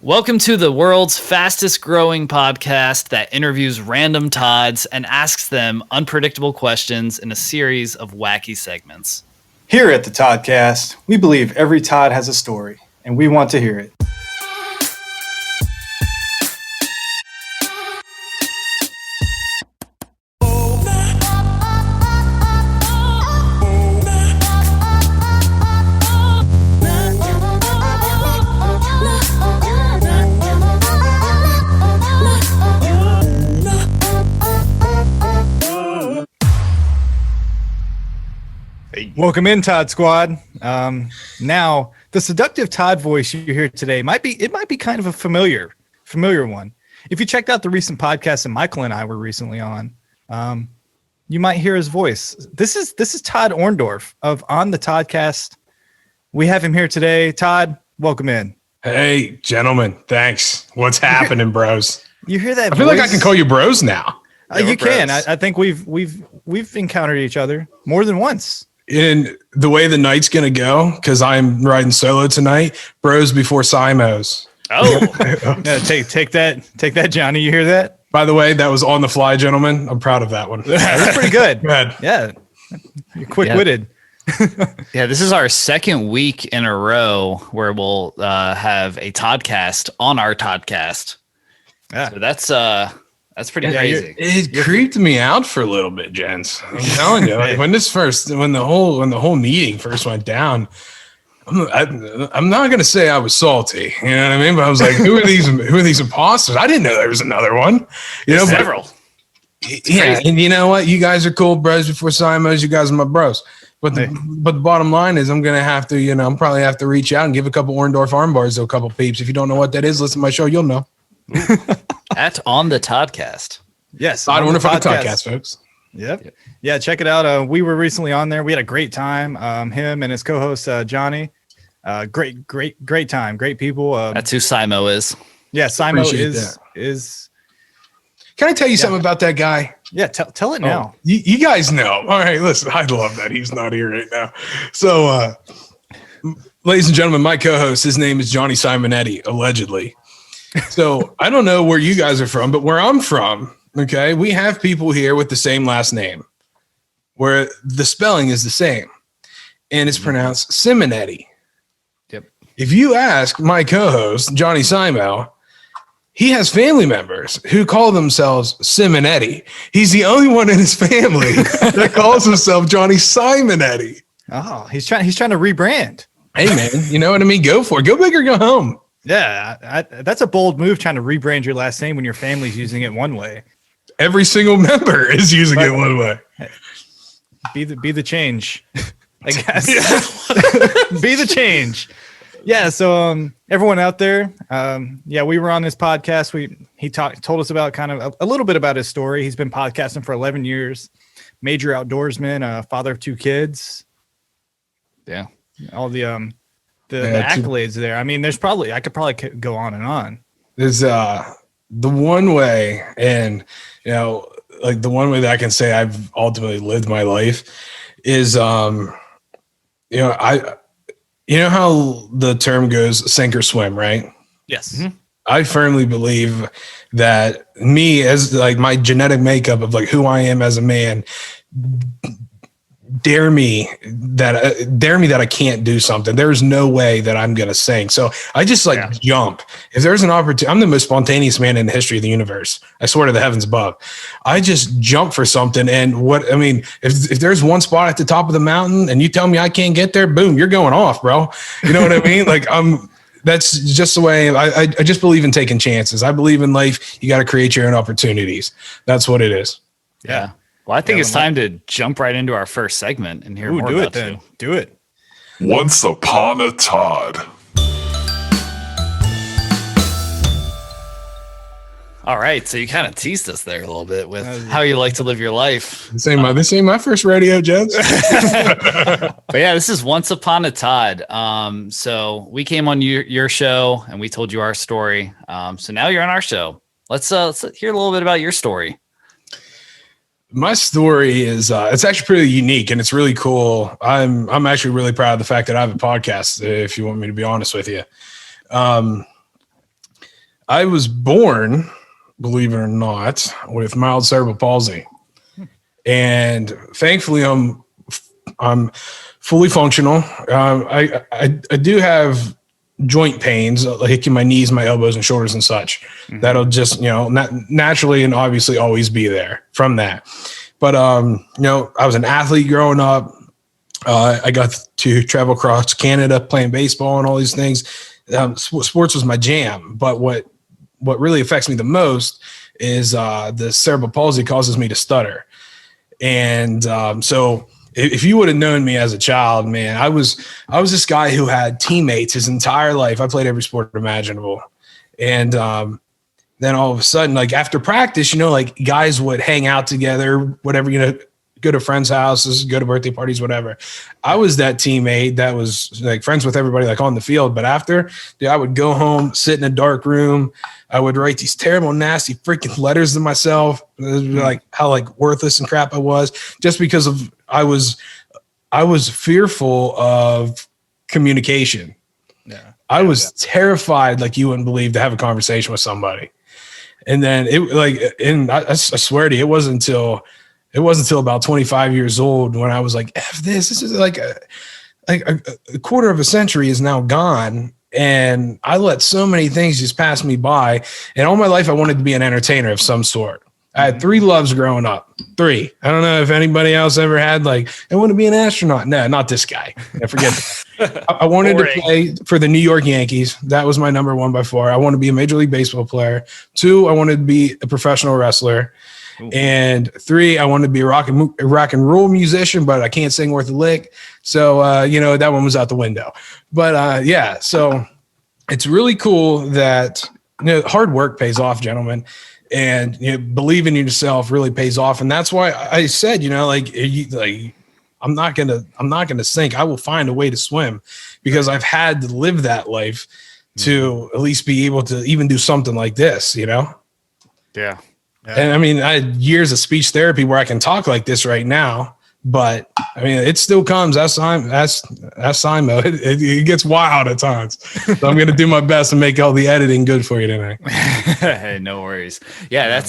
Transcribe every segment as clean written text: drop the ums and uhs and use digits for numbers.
Welcome to the world's fastest growing podcast that interviews random Todds and asks them unpredictable questions in a series of wacky segments. Here at the Toddcast, we believe every Todd has a story, and we want to hear it. Welcome in, Todd Squad. Now, the seductive Todd voice you hear today might be kind of a familiar one. If you checked out the recent podcast that Michael and I were recently on, you might hear his voice. This is Todd Orndorf of On the Toddcast. We have him here today. Todd, welcome in. Hey, gentlemen, thanks. What's happening, bros? You hear that? I feel like I can call you bros now. You can. I think we've encountered each other more than once. In the way the night's gonna go, because I'm riding solo tonight, bros before Simos. Oh, yeah, take that, Johnny. You hear that? By the way, that was on the fly, gentlemen. I'm proud of that one. That's pretty good. Good. Yeah, you're quick-witted. yeah. This is our second week in a row where we'll have a Toddcast on our Toddcast. Yeah. So that's pretty crazy. It creeped me out for a little bit, gents. I'm telling you, like, when the whole meeting first went down, I'm not gonna say I was salty, you know what I mean? But I was like, who are these imposters? I didn't know there was another one. You know, several. Yeah, and you know what? You guys are cool, bros before Simos. You guys are my bros. But the bottom line is, I'm gonna have to, I'm probably have to reach out and give a couple Orndorf arm bars to a couple peeps. If you don't know what that is, listen to my show, you'll know. At On the Toddcast. Yes, Todd Orndorf on the Toddcast, folks. Yep. Yeah, check it out. We were recently on there. We had a great time. Him and his co-host Johnny. Great time. Great people. That's who Simo is. Yeah, Simo is. Can I tell you something about that guy? Yeah, tell it now. You guys know. All right, listen. I love that he's not here right now. So, ladies and gentlemen, my co-host, his name is Johnny Simonetti, allegedly. So I don't know where you guys are from, but where I'm from, okay, we have people here with the same last name where the spelling is the same and it's pronounced Simonetti. Yep. If you ask my co-host, Johnny Simo, he has family members who call themselves Simonetti. He's the only one in his family that calls himself Johnny Simonetti. Oh, he's trying to rebrand. Hey man, you know what I mean? Go for it. Go big or go home. Yeah, that's a bold move, trying to rebrand your last name when your family's using it one way. Every single member is using it one way. Be the change, I guess. Be the change. Yeah. So everyone out there, we were on this podcast. He told us about kind of a little bit about his story. He's been podcasting for 11 years. Major outdoorsman, father of 2 kids. Yeah. All the accolades there. I mean, I could probably go on and on. There's the one way, and like the one way that I can say I've ultimately lived my life is how the term goes, sink or swim, right? Yes. Mm-hmm. I firmly believe that me, as like my genetic makeup of like who I am as a man, dare me that I can't do something. There's no way that I'm gonna sink. So I just jump. If there's an opportunity, I'm the most spontaneous man in the history of the universe. I swear to the heavens above. I just jump for something. And if there's one spot at the top of the mountain and you tell me I can't get there, boom, you're going off, bro. You know what I mean? Like that's just the way I just believe in taking chances. I believe in life. You got to create your own opportunities. That's what it is. Yeah. Well, I think it's time to jump right into our first segment and hear more about you. Do it. Once upon a Todd. All right, so you kind of teased us there a little bit with how you like to live your life. This ain't my first radio, gents. But yeah, this is Once Upon a Todd. So we came on your show and we told you our story. So now you're on our show. Let's hear a little bit about your story. My story is it's actually pretty unique and it's really cool. I'm actually really proud of the fact that I have a podcast, if you want me to be honest with you. I was born, believe it or not, with mild cerebral palsy. And thankfully I'm fully functional. I do have joint pains, like in my knees, my elbows and shoulders and such. Mm-hmm. That'll just, naturally and obviously always be there from that. But, I was an athlete growing up. I got to travel across Canada playing baseball and all these things. Sports was my jam. But what really affects me the most is the cerebral palsy causes me to stutter. And so if you would have known me as a child, man, I was this guy who had teammates his entire life. I played every sport imaginable. And then all of a sudden, like after practice, like guys would hang out together, whatever, go to friends' houses, go to birthday parties, whatever. I was that teammate that was like friends with everybody like on the field. But after, I would go home, sit in a dark room. I would write these terrible, nasty freaking letters to myself, like how like worthless and crap I was, just because of I was fearful of communication. Yeah, I was terrified, like you wouldn't believe, to have a conversation with somebody. And then I swear to you, it wasn't until about 25 years old when I was like, F this. This is like a quarter of a century is now gone. And I let so many things just pass me by. And all my life, I wanted to be an entertainer of some sort. I had 3 loves growing up. 3. I don't know if anybody else ever had I want to be an astronaut. No, not this guy. I forget that. I wanted to play for the New York Yankees. That was my number 1 by far. I wanted to be a Major League Baseball player. 2, I wanted to be a professional wrestler. Ooh. And 3, I wanted to be a rock and roll musician, but I can't sing worth a lick. So, that one was out the window. But so it's really cool that hard work pays off, gentlemen. And believing in yourself really pays off. And that's why I said, I'm not gonna sink. I will find a way to swim, because I've had to live that life to at least be able to even do something like this, Yeah. And I mean, I had years of speech therapy where I can talk like this right now, but I mean, it still comes. That's Simo. It gets wild at times. So I'm going to do my best to make all the editing good for you tonight. Hey, no worries. Yeah,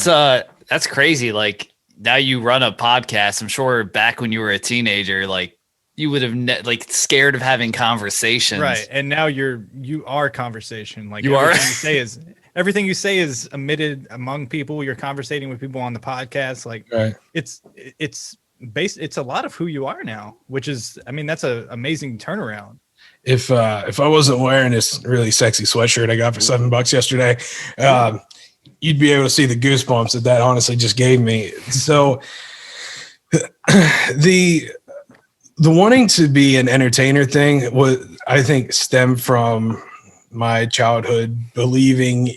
that's crazy. Like now you run a podcast. I'm sure back when you were a teenager, like you would have scared of having conversations. Right. And now you are conversation. Like you are. Everything you say is emitted among people. You're conversating with people on the podcast. Like right. It's a lot of who you are now, which is, I mean, that's an amazing turnaround. If I wasn't wearing this really sexy sweatshirt I got for $7 yesterday, you'd be able to see the goosebumps that honestly just gave me. So the wanting to be an entertainer thing was, I think, stemmed from my childhood believing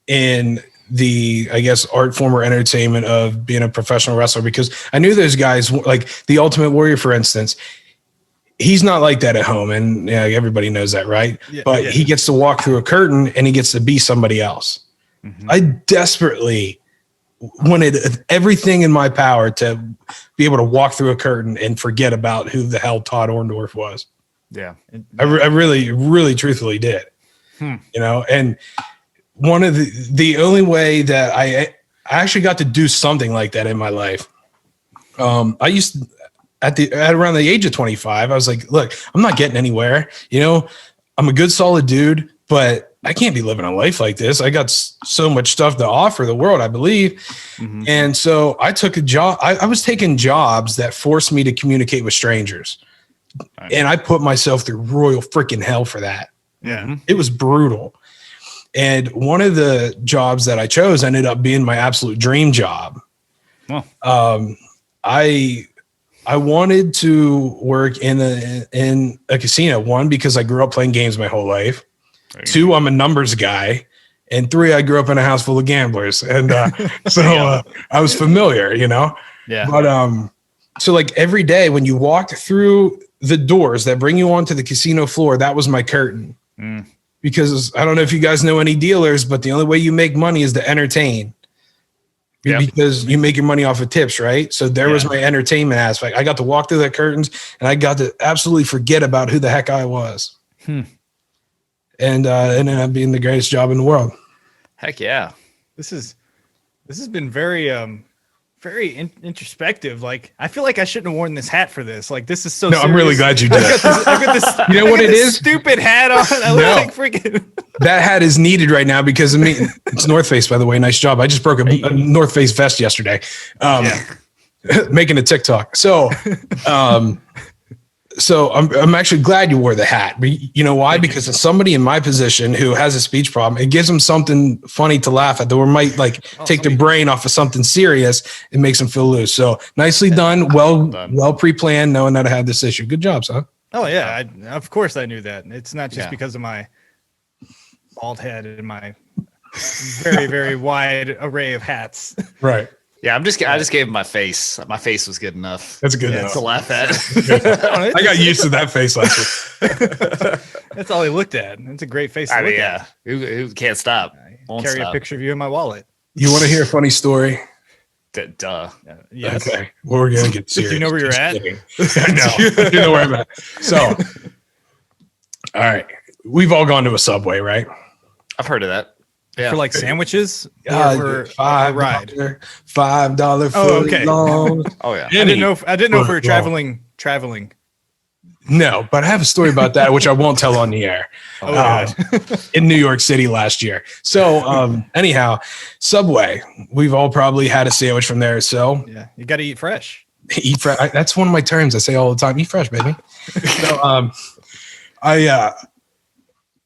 in the, I guess, art form or entertainment of being a professional wrestler, because I knew those guys, like the Ultimate Warrior, for instance, he's not like that at home. And everybody knows that, right? Yeah, but he gets to walk through a curtain and he gets to be somebody else. Mm-hmm. I desperately wanted everything in my power to be able to walk through a curtain and forget about who the hell Todd Orndorf was. Yeah. I really, really truthfully did. And one of the only way that I actually got to do something like that in my life, I used to, at around the age of 25, I was like, look, I'm not getting anywhere. I'm a good, solid dude, but I can't be living a life like this. I got so much stuff to offer the world, I believe. Mm-hmm. And so I took a job. I was taking jobs that forced me to communicate with strangers. Nice. And I put myself through royal freaking hell for that. Yeah. It was brutal. And one of the jobs that I chose ended up being my absolute dream job. Oh. I wanted to work in a casino. 1, because I grew up playing games my whole life. 2, I'm a numbers guy. And 3, I grew up in a house full of gamblers. And I was familiar, Yeah. But so like every day when you walked through the doors that bring you onto the casino floor, that was my curtain. Mm. Because I don't know if you guys know any dealers, but the only way you make money is to entertain. Yep. Because you make your money off of tips, right? So there was my entertainment aspect. I got to walk through the curtains and I got to absolutely forget about who the heck I was. And it ended up being the greatest job in the world. Heck yeah. This has been very introspective. Like, I feel like I shouldn't have worn this hat for this. Like, this is so. No, serious. I'm really glad you did. I've got this. You know what it is? Stupid hat on. I look like freaking. That hat is needed right now because I mean it's North Face, by the way. Nice job. I just broke a North Face vest yesterday. Making a TikTok. So, so I'm actually glad you wore the hat. But you know why? Because as somebody in my position who has a speech problem, it gives them something funny to laugh at. Or might take their brain off of something serious. It makes them feel loose. So nicely done. Well pre-planned, knowing that I had this issue. Good job, son. Oh yeah, of course I knew that. It's not just because of my bald head and my very, very wide array of hats. Right. Yeah, I just gave him my face. My face was good enough. That's good enough to laugh at. I got used to that face last week. That's all he looked at. It's a great face. I mean, yeah. Who can't stop? Won't carry stop. a picture of you in my wallet. You want to hear a funny story? Duh. Yes. Okay. Well, we're gonna get serious. Do you know where you're at? I know. You know where I'm at. So, all right. We've all gone to a Subway, right? I've heard of that. Yeah. For like sandwiches? For $5 Oh, okay. long. Oh yeah. I didn't know if we were traveling. No, but I have a story about that, which I won't tell on the air. In New York City last year. So anyhow, Subway, we've all probably had a sandwich from there. So yeah, you got to eat fresh. Eat fresh. That's one of my terms I say all the time. Eat fresh, baby. So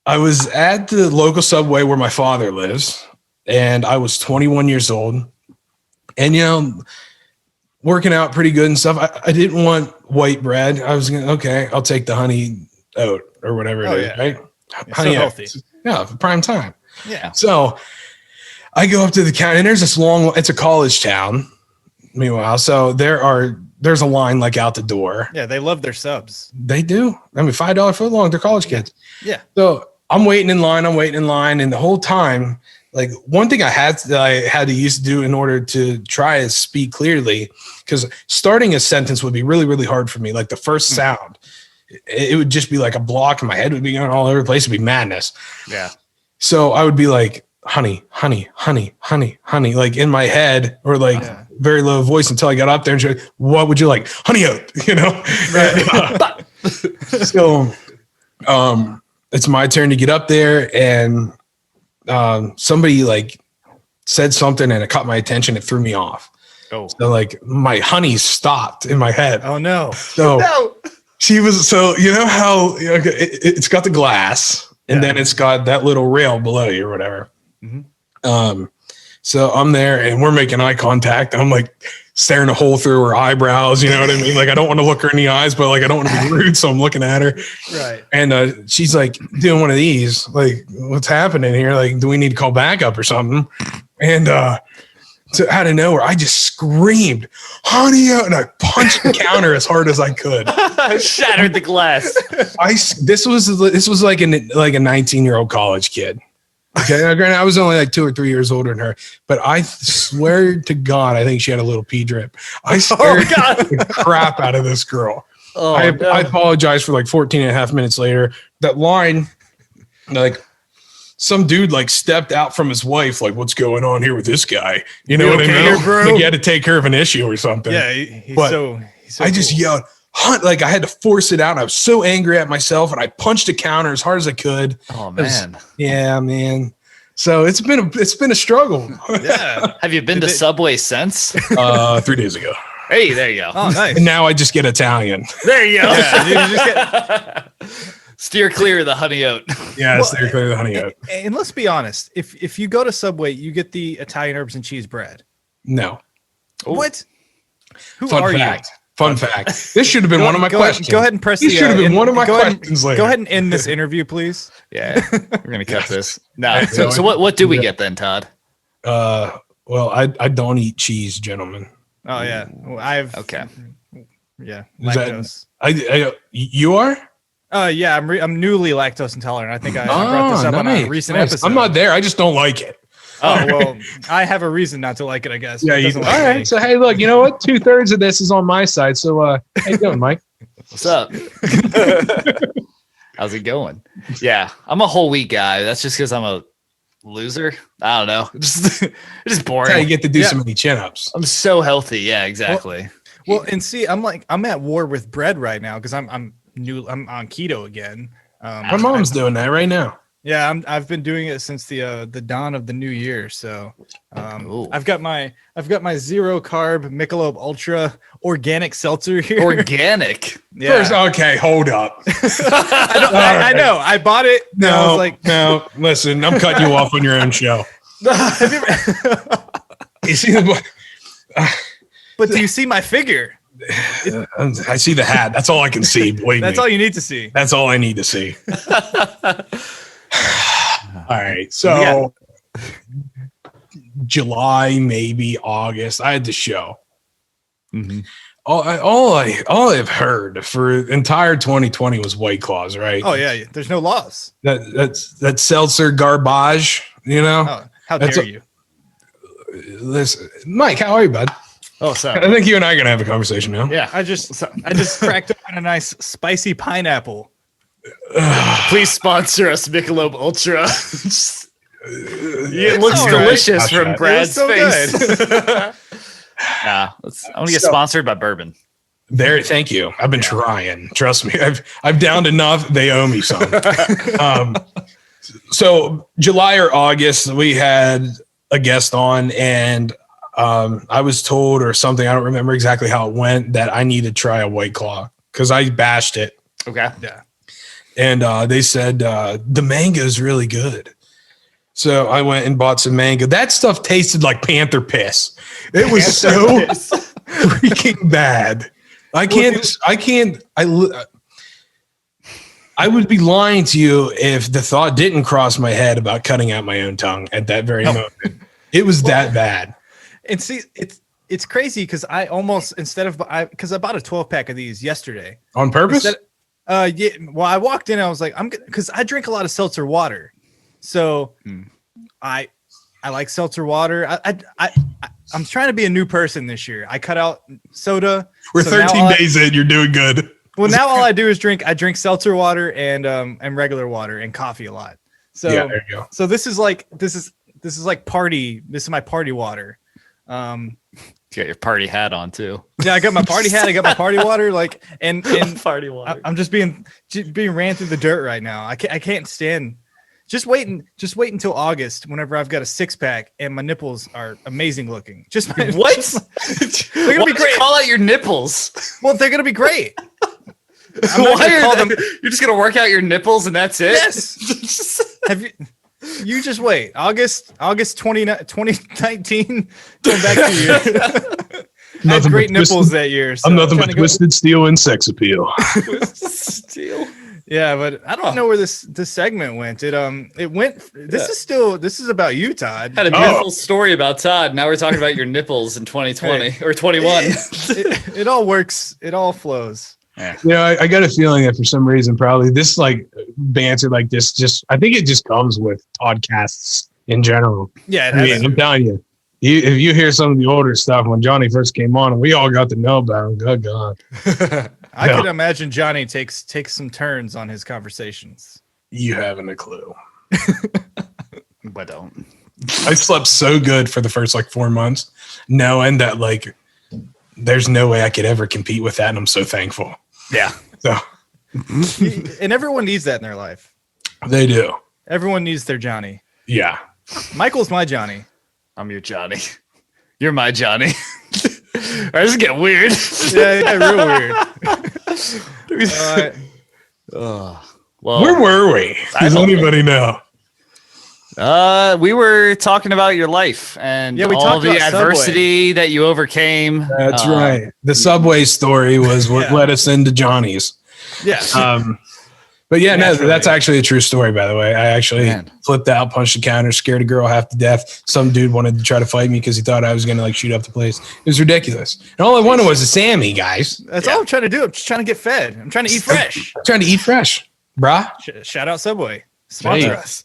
I was at the local Subway where my father lives, and I was 21 years old, and working out pretty good and stuff. I didn't want white bread. I was I'll take the honey oat or whatever it is, right? It's honey so healthy. Yeah, for prime time. Yeah. So I go up to the counter, and there's this it's a college town. Meanwhile, so there's a line like out the door. Yeah, they love their subs. They do. I mean, $5 foot long. They're college kids. Yeah. So I'm waiting in line, and the whole time, like one thing I had to used to do in order to try to speak clearly, because starting a sentence would be really, really hard for me. Like the first sound, it would just be like a block, and my head would be going all over the place. It'd be madness. Yeah. So I would be like, honey, honey, honey, honey, honey, like in my head, or like very low voice until I got up there and said, what would you like? Honey oat, Right. So, it's my turn to get up there, and somebody like said something, and it caught my attention. It threw me off. Oh, so like my honey stopped in my head. Oh no! So she was you know how it's got the glass, and then it's got that little rail below you or whatever. Mm-hmm. So I'm there, and we're making eye contact. I'm like staring a hole through her eyebrows. You know what I mean? Like, I don't want to look her in the eyes, but like, I don't want to be rude. So I'm looking at her. Right. And she's like doing one of these, like, what's happening here? Like, do we need to call backup or something? And so out of nowhere, I just screamed, honey, and I punched the counter as hard as I could. Shattered the glass. This was like a 19-year-old college kid. Okay, now, granted, I was only like 2 or 3 years older than her, but I swear to God, I think she had a little pee drip. I scared the crap out of this girl. I apologized for like 14 and a half minutes later. That line, like some dude like stepped out from his wife, like, what's going on here with this guy? You know what I mean? Bro? Like, he had to take care of an issue or something. Yeah, he's so I just yelled, like I had to force it out. I was so angry at myself, and I punched the counter as hard as I could. Oh man. Yeah, man. So it's been a struggle. Yeah. Have you been to Subway since? 3 days ago. Hey, there you go. Oh, nice. And now I just get Italian. There you go. Yeah, you just Steer clear of the honey oat. Yeah, steer clear of the honey oat. And let's be honest, if you go to Subway, you get the Italian herbs and cheese bread. No. Ooh. What? Who Fun are fact. you? Fun fact. This should have been one of my questions. Go ahead and press this should have been one of my questions later. Go ahead and end this interview, please. Yeah, we're gonna cut this. No. So what do we get then, Todd? Well, I don't eat cheese, gentlemen. Oh yeah, well, okay. Yeah, Is lactose. You are? Yeah, I'm newly lactose intolerant. I think I brought this up on a recent episode. I'm not there. I just don't like it. Oh well, I have a reason not to like it, I guess. Yeah. It All like right. me. So hey, look, you know what? 2/3 of this is on my side. So how you doing, Mike? What's up? How's it going? Yeah, I'm a whole wheat guy. That's just because I'm a Loser. I don't know. Just boring. That's how you get to do so many chin-ups. I'm so healthy. Yeah, exactly. Well, and see, I'm at war with bread right now because I'm on keto again. My mom's doing that right now. Yeah, I've been doing it since the dawn of the new year. So I've got my 0 carb Michelob Ultra organic seltzer here. Organic. Yeah. First, okay, hold up. I know. I bought it. No, I was like, no. Listen, I'm cutting you off on your own show. You see but do you see my figure? I see the hat. That's all I can see. That's all you need to see. That's all I need to see. All right. So July, maybe August, I had the show. Mm-hmm. All I've heard for entire 2020 was White Claws, right? Oh yeah. There's no laws. That seltzer garbage, you know? Oh, how dare you? Listen, Mike, how are you, bud? Oh, sorry. I think you and I are gonna have a conversation now. Yeah. I just cracked open a nice spicy pineapple. Please sponsor us, Michelob Ultra. It looks delicious from Brad's face. I'm gonna get sponsored by bourbon. There, thank you. I've been trying. Trust me. I've downed enough. They owe me some. So July or August, we had a guest on, and I was told or something. I don't remember exactly how it went, that I need to try a White Claw because I bashed it. Okay. Yeah. And they said the mango is really good. So I went and bought some mango. That stuff tasted like panther piss. It was so freaking bad. I would be lying to you if the thought didn't cross my head about cutting out my own tongue at that very moment. It was that bad. And see, it's crazy because I almost because I bought a 12-pack of these yesterday On purpose? Yeah. Well, I walked in. I was like, because I drink a lot of seltzer water, so I like seltzer water. I'm trying to be a new person this year. I cut out soda. We're 13 days in. You're doing good. Well, now all I do is drink. I drink seltzer water and regular water and coffee a lot. So yeah, there you go. So this is my party water. You got your party hat on too. Yeah, I got my party hat. I got my party water. Like and party water. I'm just being ran through the dirt right now. I can't stand. Just wait until August, whenever I've got a 6-pack and my nipples are amazing looking. What? They're gonna be great. Call out your nipples. Well, they're gonna be great. You're just gonna work out your nipples and that's it? Yes. Have you? You just wait. August 2019. Come back to you. I had great nipples that year. So I'm nothing but twisted steel and sex appeal. Steel. Yeah, but I don't know where this segment went. It went. This is about you, Todd. Had a beautiful story about Todd. Now we're talking about your nipples in 2020 or 21. It all works. It all flows. Yeah. You know, I got a feeling that for some reason, probably this like banter like this, I think it just comes with podcasts in general. Yeah, I'm telling you, if you hear some of the older stuff when Johnny first came on, and we all got to know about him. Good God. I could imagine Johnny takes some turns on his conversations. You haven't a clue. But don't. I slept so good for the first like 4 months, knowing that like there's no way I could ever compete with that, and I'm so thankful. Yeah. So, and everyone needs that in their life. They do. Everyone needs their Johnny. Yeah. Michael's my Johnny. I'm your Johnny. You're my Johnny. All right, this is getting weird. Yeah, real weird. Well, where were we? Does anybody know? We were talking about your life and we all talked the about adversity Subway. that you overcame. That's right. The Subway story was what led us into Johnny's. Yeah. But yeah, no, that's actually a true story, by the way. I actually flipped out, punched the counter, scared a girl half to death. Some dude wanted to try to fight me because he thought I was going to like shoot up the place. It was ridiculous. And all I wanted was a Sammy, guys. That's all I'm trying to do. I'm just trying to get fed. I'm trying to eat fresh. I'm trying to eat fresh, brah. Shout out Subway. Sponsor us.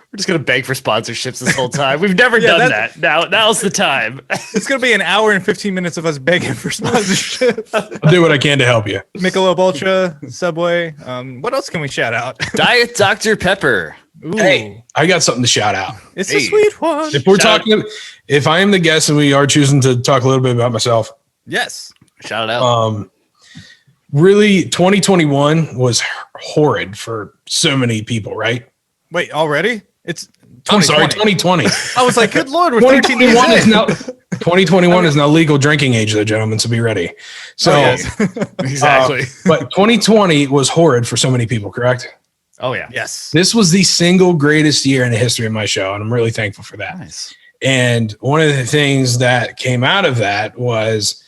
We're just gonna beg for sponsorships this whole time. We've never done that. Now's the time. It's gonna be an hour and 15 minutes of us begging for sponsorships. I'll do what I can to help you. Michelob Ultra, Subway. What else can we shout out? Diet Dr. Pepper. Ooh. Hey, I got something to shout out. It's a sweet one. If we're if I am the guest and we are choosing to talk a little bit about myself. Yes. Shout it out. Really, 2021 was horrid for so many people, right? Wait, already? It's 2020. I'm sorry, 2020. I was like, good Lord, we're 2021 is now 2021 is now legal drinking age, though, gentlemen. So be ready. So Exactly. But 2020 was horrid for so many people, correct? Oh yeah. Yes. This was the single greatest year in the history of my show, and I'm really thankful for that. Nice. And one of the things that came out of that was,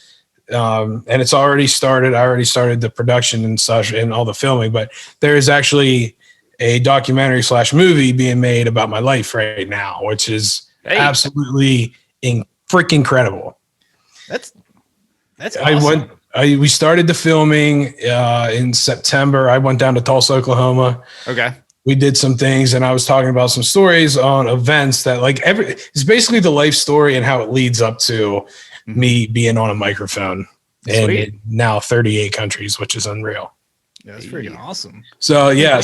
and it's already started. I already started the production and such and all the filming, but there is actually a documentary / movie being made about my life right now, which is absolutely freaking incredible. That's awesome. We started the filming in September. I went down to Tulsa, Oklahoma. Okay. We did some things, and I was talking about some stories on events that it's basically the life story and how it leads up to me being on a microphone in now 38 countries, which is unreal. Yeah, that's freaking awesome. So yeah,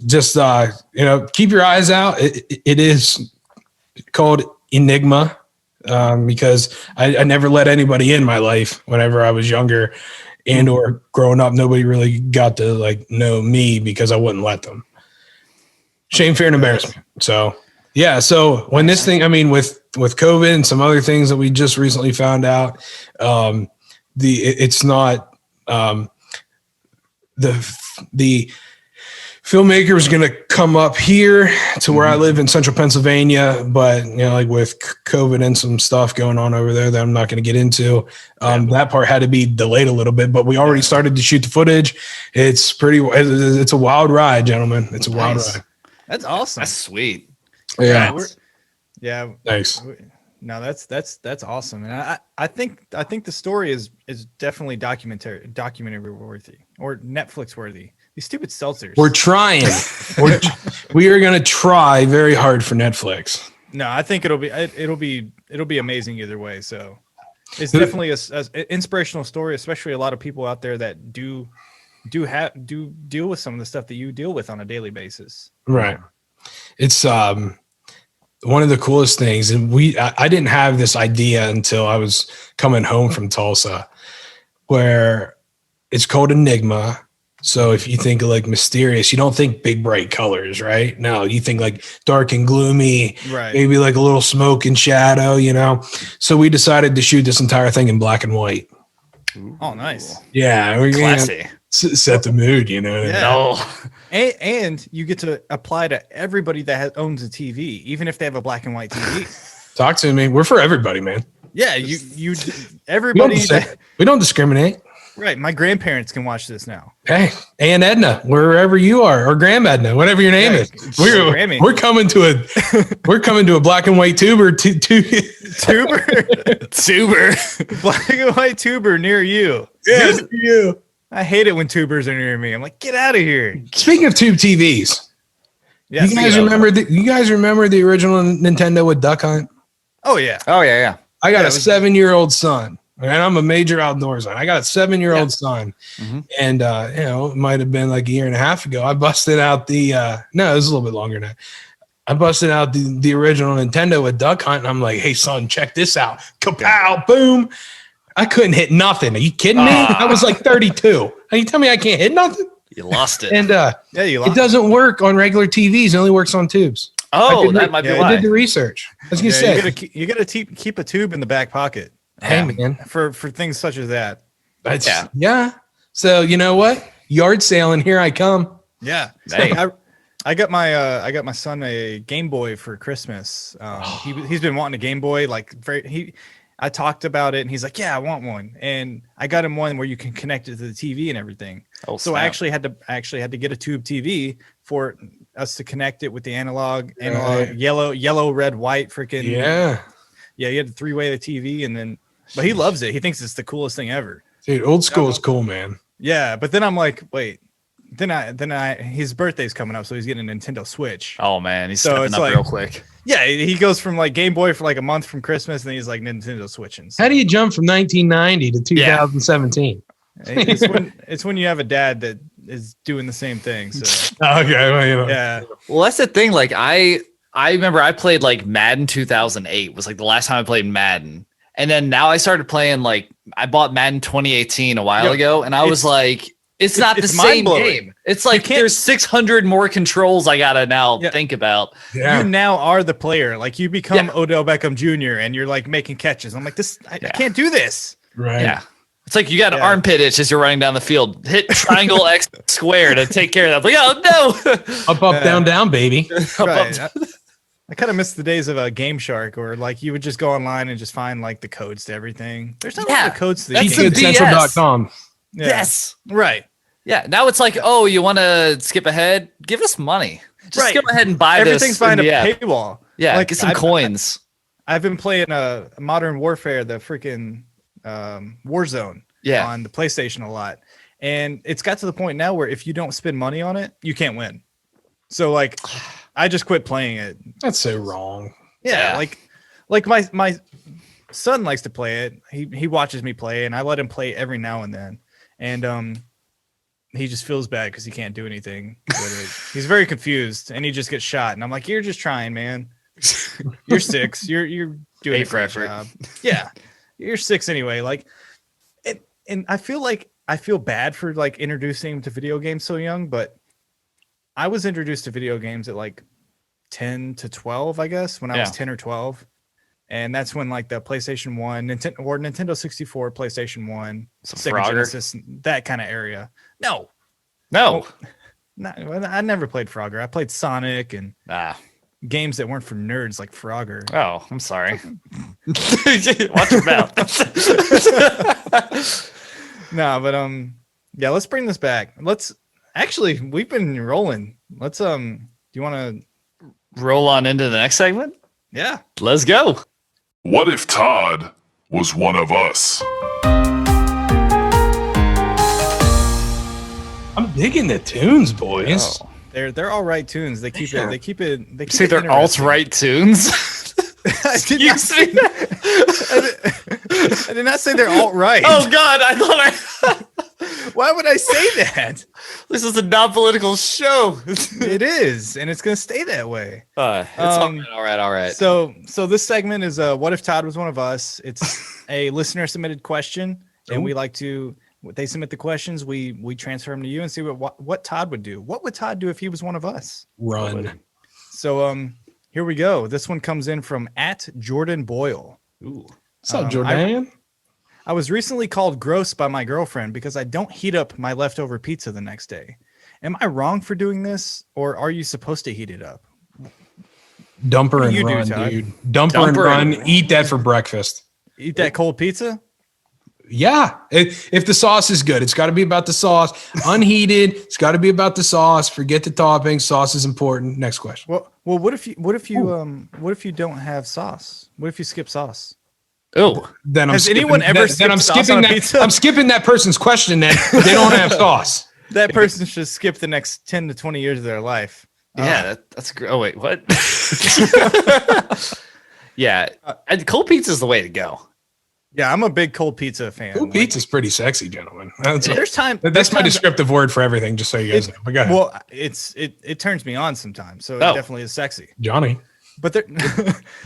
just keep your eyes out. It is called Enigma. Because I never let anybody in my life whenever I was younger and or growing up. Nobody really got to know me because I wouldn't let them. Shame, fear, and embarrassment. So yeah. So when this thing, with COVID and some other things that we just recently found out, it's not the filmmaker is going to come up here to where I live in central Pennsylvania, but with COVID and some stuff going on over there that I'm not going to get into, that part had to be delayed a little bit, but we already started to shoot the footage. It's a wild ride, gentlemen. It's a wild ride. That's awesome. That's sweet. Yeah. Yeah. Nice. No, that's awesome. And I think the story is definitely documentary worthy or Netflix worthy. These stupid seltzers. We're trying. We are going to try very hard for Netflix. No, I think it'll be amazing either way. So it's definitely a inspirational story, especially a lot of people out there that do deal with some of the stuff that you deal with on a daily basis. Right. It's one of the coolest things, and I didn't have this idea until I was coming home from Tulsa, where it's called Enigma. So if you think of mysterious, you don't think big bright colors, right? No, you think dark and gloomy, right? Maybe a little smoke and shadow, So we decided to shoot this entire thing in black and white. Oh, nice. Yeah, we're classy. Set the mood, Yeah. No. And you get to apply to everybody that owns a TV, even if they have a black and white TV. Talk to me. We're for everybody, man. Yeah, you everybody. We don't discriminate. Right, my grandparents can watch this now. Hey, Aunt Edna, wherever you are, or Grandma Edna, whatever your name is, we're coming to a black and white tuber, black and white tuber near you. Yeah, you. I hate it when tubers are near me. I'm like, get out of here. Speaking of tube TVs, yeah, you guys remember the original Nintendo with Duck Hunt? Oh yeah. I got a 7-year-old son. And I'm a major outdoors guy. I got a 7-year-old son, and it might have been a year and a half ago. I busted out it was a little bit longer than that. I busted out the original Nintendo with Duck Hunt, and I'm like, "Hey, son, check this out!" Kapow, boom! I couldn't hit nothing. Are you kidding me? I was 32. And you tell me I can't hit nothing? You lost it. And you lost it doesn't work on regular TVs. It only works on tubes. Oh, that might be why. I did the research. I was gonna say you gotta keep a tube in the back pocket. Hey man, for things such as that. Yeah. So you know what? Yard sale, and here I come. Yeah. Hey. I got my son a Game Boy for Christmas. He's been wanting a Game Boy. I talked about it, and he's like, "Yeah, I want one." And I got him one where you can connect it to the TV and everything. Oh, so I actually had to get a tube TV for us to connect it with the analog yellow, red, white, freaking yeah. You had to 3-way the TV, and then. But he loves it. He thinks it's the coolest thing ever. Dude, old school is cool, man. Yeah, but then I'm like, wait. Then his birthday's coming up, so he's getting a Nintendo Switch. Oh man, he's stepping up real quick. Yeah, he goes from Game Boy for a month from Christmas, and then he's Nintendo switching. So. How do you jump from 1990 to 2017? It's when you have a dad that is doing the same thing. So Okay, well, yeah, Well, that's the thing. Like I remember I played like Madden 2008 was like the last time I played Madden. And then now I started playing like I bought Madden 2018 a while ago, and I was like, it's not the same game. It's like there's 600 more controls I gotta now think about. Yeah. you now are the player. Like you become Odell Beckham Jr. and you're like making catches. I'm like, I can't do this. Right. Yeah. It's like you got an armpit itch as you're running down the field. Hit triangle X square to take care of that. Like, oh no. Up, down, baby. Right. I kind of miss the days of Game Shark, or like you would just go online and just find like the codes to everything. There's not a lot of codes to these games. Central.com. Yeah. Yes. Right. Yeah. Now it's like, oh, you want to skip ahead? Give us money. Just go ahead and buy Everything's this. behind a paywall. Yeah. Like, Get some coins. I've been playing Modern Warfare, the freaking Warzone on the PlayStation a lot. And it's got to the point now where if you don't spend money on it, you can't win. So like I just quit playing it. That's so wrong. Yeah. Like my son likes to play it. He watches me play, and I let him play every now and then. And he just feels bad because he can't do anything with it. He's very confused, and he just gets shot. And I'm like, you're just trying, man. You're 6. You're doing a great job. Yeah. You're 6 anyway. Like and I feel bad for like introducing him to video games so young, but I was introduced to video games at like 10 to 12, I guess, when I was 10 or 12. And that's when like the PlayStation 1, Nintendo 64, PlayStation 1, Sega Genesis, that kind of area. No. No. I never played Frogger. I played Sonic and games that weren't for nerds like Frogger. Oh, I'm sorry. Watch your mouth. No, but yeah, let's bring this back. Actually, we've been rolling. Let's do you want to roll on into the next segment? Yeah. Let's go. What if Todd was one of us? I'm digging the tunes, boys. Oh, they're all right tunes. They keep it. They keep it. They keep say it they're alt-right tunes. I did not say they're alt-right. Oh God, I thought Why would I say that? This is a non-political show. It is, and it's gonna stay that way. It's all right. So this segment is what if Todd was one of us? It's a listener submitted question, and we like to. They submit the questions, we transfer them to you and see what Todd would do. What would Todd do if he was one of us? Run. So here we go. This one comes in from @Jordan Boyle. Ooh. What's up, Jordan? I was recently called gross by my girlfriend because I don't heat up my leftover pizza the next day. Am I wrong for doing this, or are you supposed to heat it up? Dump her and run, dude. Dump her and run. Eat that for breakfast. Eat that cold pizza? Yeah. If the sauce is good, it's got to be about the sauce. Unheated, it's got to be about the sauce. Forget the toppings. Sauce is important. Next question. Well, what if you don't have sauce? What if you skip sauce? Oh, then has anyone ever then I'm skipping that pizza? I'm skipping that person's question. Then they don't have sauce. That person should skip the next 10 to 20 years of their life. Yeah, that's great. Oh wait, what? Yeah, cold pizza is the way to go. Yeah, I'm a big cold pizza fan. Cold pizza is pretty sexy, gentlemen. That's my descriptive word for everything, just so you guys know. But go ahead. Well, it turns me on sometimes, so it definitely is sexy. Johnny. But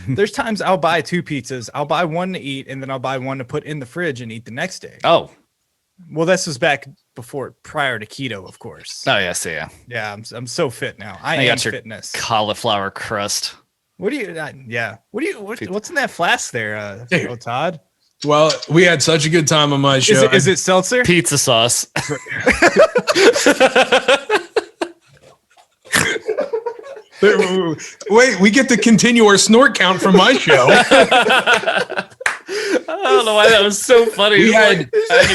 there's times I'll buy 2 pizzas. I'll buy one to eat, and then I'll buy one to put in the fridge and eat the next day. Oh. Well, this was back prior to keto, of course. Oh, yes, yeah. Yeah, I'm so fit now. I am fitness. Cauliflower crust. What do you? What's in that flask there, Todd? Well, we had such a good time on my show. Is it seltzer? Pizza sauce. Wait, we get to continue our snort count from my show. I don't know why that was so funny. We had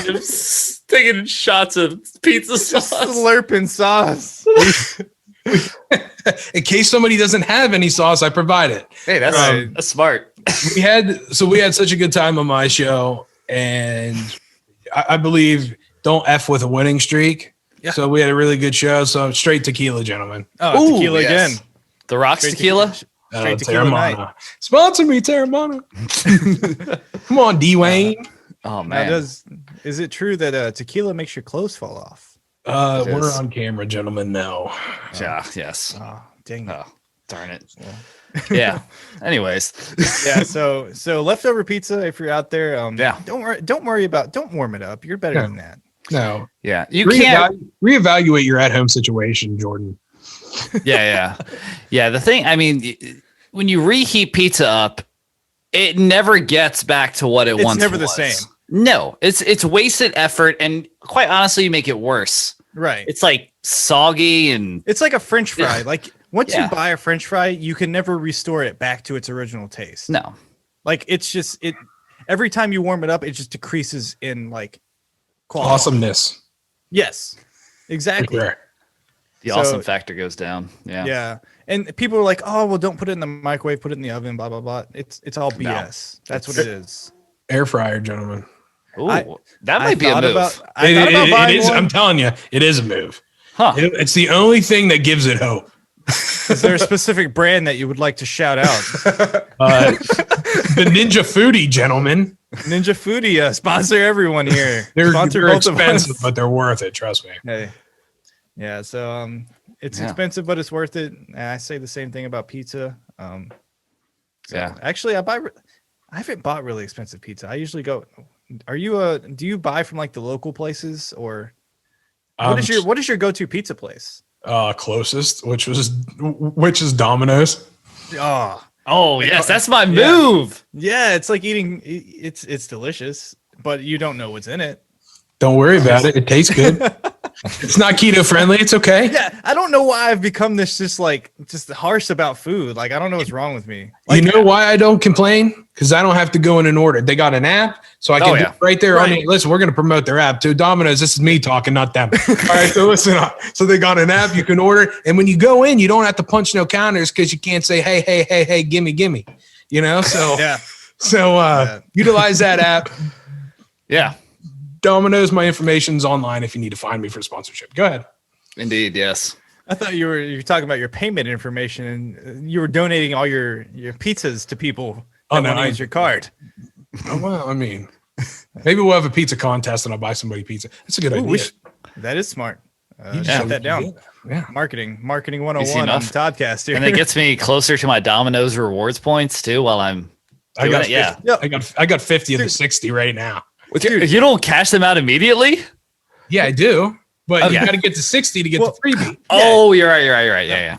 him taking shots of pizza sauce. Slurping sauce. In case somebody doesn't have any sauce, I provide it. Hey, that's smart. We had such a good time on my show, and I believe don't F with a winning streak. Yeah. So we had a really good show. So straight tequila, gentlemen. Oh, tequila again. The Rocks tequila. Straight tequila night. Sponsor me, Terramana. Come on, Dwayne. Oh man. Is it true that tequila makes your clothes fall off? We're on camera, gentlemen. No. Yeah. Yes. Oh, dang it. Oh, darn it. Yeah. Anyways. Yeah. So leftover pizza. If you're out there, Yeah. Don't warm it up. You're better than that. No. Yeah. You can't reevaluate your at-home situation, Jordan. Yeah. The thing, I mean, when you reheat pizza up, it never gets back to what it once was. It's never the same. No, it's wasted effort, and quite honestly, you make it worse. Right. It's like soggy, and it's like a French fry. Like once you buy a French fry, you can never restore it back to its original taste. No. Like it's just every time you warm it up, it just decreases in like quality. Awesomeness. Yes. Exactly. The awesome factor goes down. Yeah. Yeah. And people are like, oh, well, don't put it in the microwave, put it in the oven, blah, blah, blah. It's all BS. That's what it is. Air fryer, gentlemen. Ooh, that might be a move. It is. I'm telling you, it is a move. Huh. It's the only thing that gives it hope. Is there a specific brand that you would like to shout out? The Ninja Foodie, gentlemen. Ninja Foodie, sponsor everyone here. They're expensive, but they're worth it. Trust me. Hey. Yeah. So it's expensive, but it's worth it. And I say the same thing about pizza. Actually, I haven't bought really expensive pizza. I usually go. Do you buy from like the local places, or what is your go-to pizza place? Closest, which is Domino's. Oh yes, that's my move. Yeah, it's like eating. It's delicious, but you don't know what's in it. Don't worry about it. It tastes good. It's not keto friendly. It's okay. Yeah, I don't know why I've become this just harsh about food. Like I don't know what's wrong with me. Like, you know why I don't complain? Because I don't have to go in and order. They got an app, so I can do it right there. Right. I mean, listen, we're going to promote their app too. Domino's. This is me talking, not them. All right, so listen up. So they got an app you can order, and when you go in, you don't have to punch no counters because you can't say hey, gimme. You know, so utilize that app. Yeah. Domino's, my information's online if you need to find me for sponsorship. Go ahead. Indeed, yes. I thought you were talking about your payment information and you were donating all your pizzas to people that want to use your card. Oh, well, I mean, maybe we'll have a pizza contest and I'll buy somebody pizza. That's a good idea. That is smart. Shut that down. Yeah. Marketing 101 on Toddcaster. And it gets me closer to my Domino's rewards points too while I'm doing it. I got 50 of the 60 right now. Dude, you don't cash them out immediately? Yeah, I do. But you got to get to 60 to get the freebie. Oh, you're right. Yeah.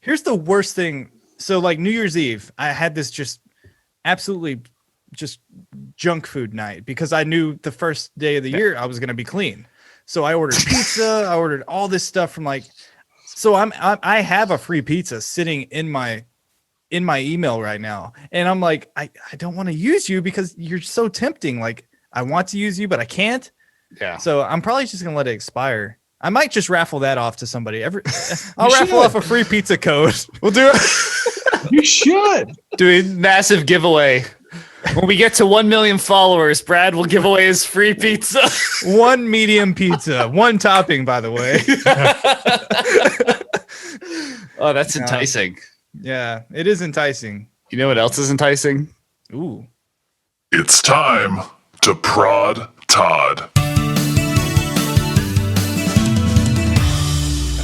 Here's the worst thing. So like New Year's Eve, I had this just absolutely just junk food night because I knew the first day of the year I was going to be clean. So I ordered pizza. I ordered all this stuff from I have a free pizza sitting in my email right now. And I'm like, I don't want to use you because you're so tempting. Like, I want to use you, but I can't. Yeah. So I'm probably just gonna let it expire. I might just raffle that off to somebody. I'll raffle off a free pizza code. We'll do it. You should do a massive giveaway. When we get to 1 million followers, Brad will give away his free pizza. 1 medium pizza, 1 topping, by the way. Oh, that's enticing. Yeah, it is enticing. You know what else is enticing? Ooh. It's time to prod Todd.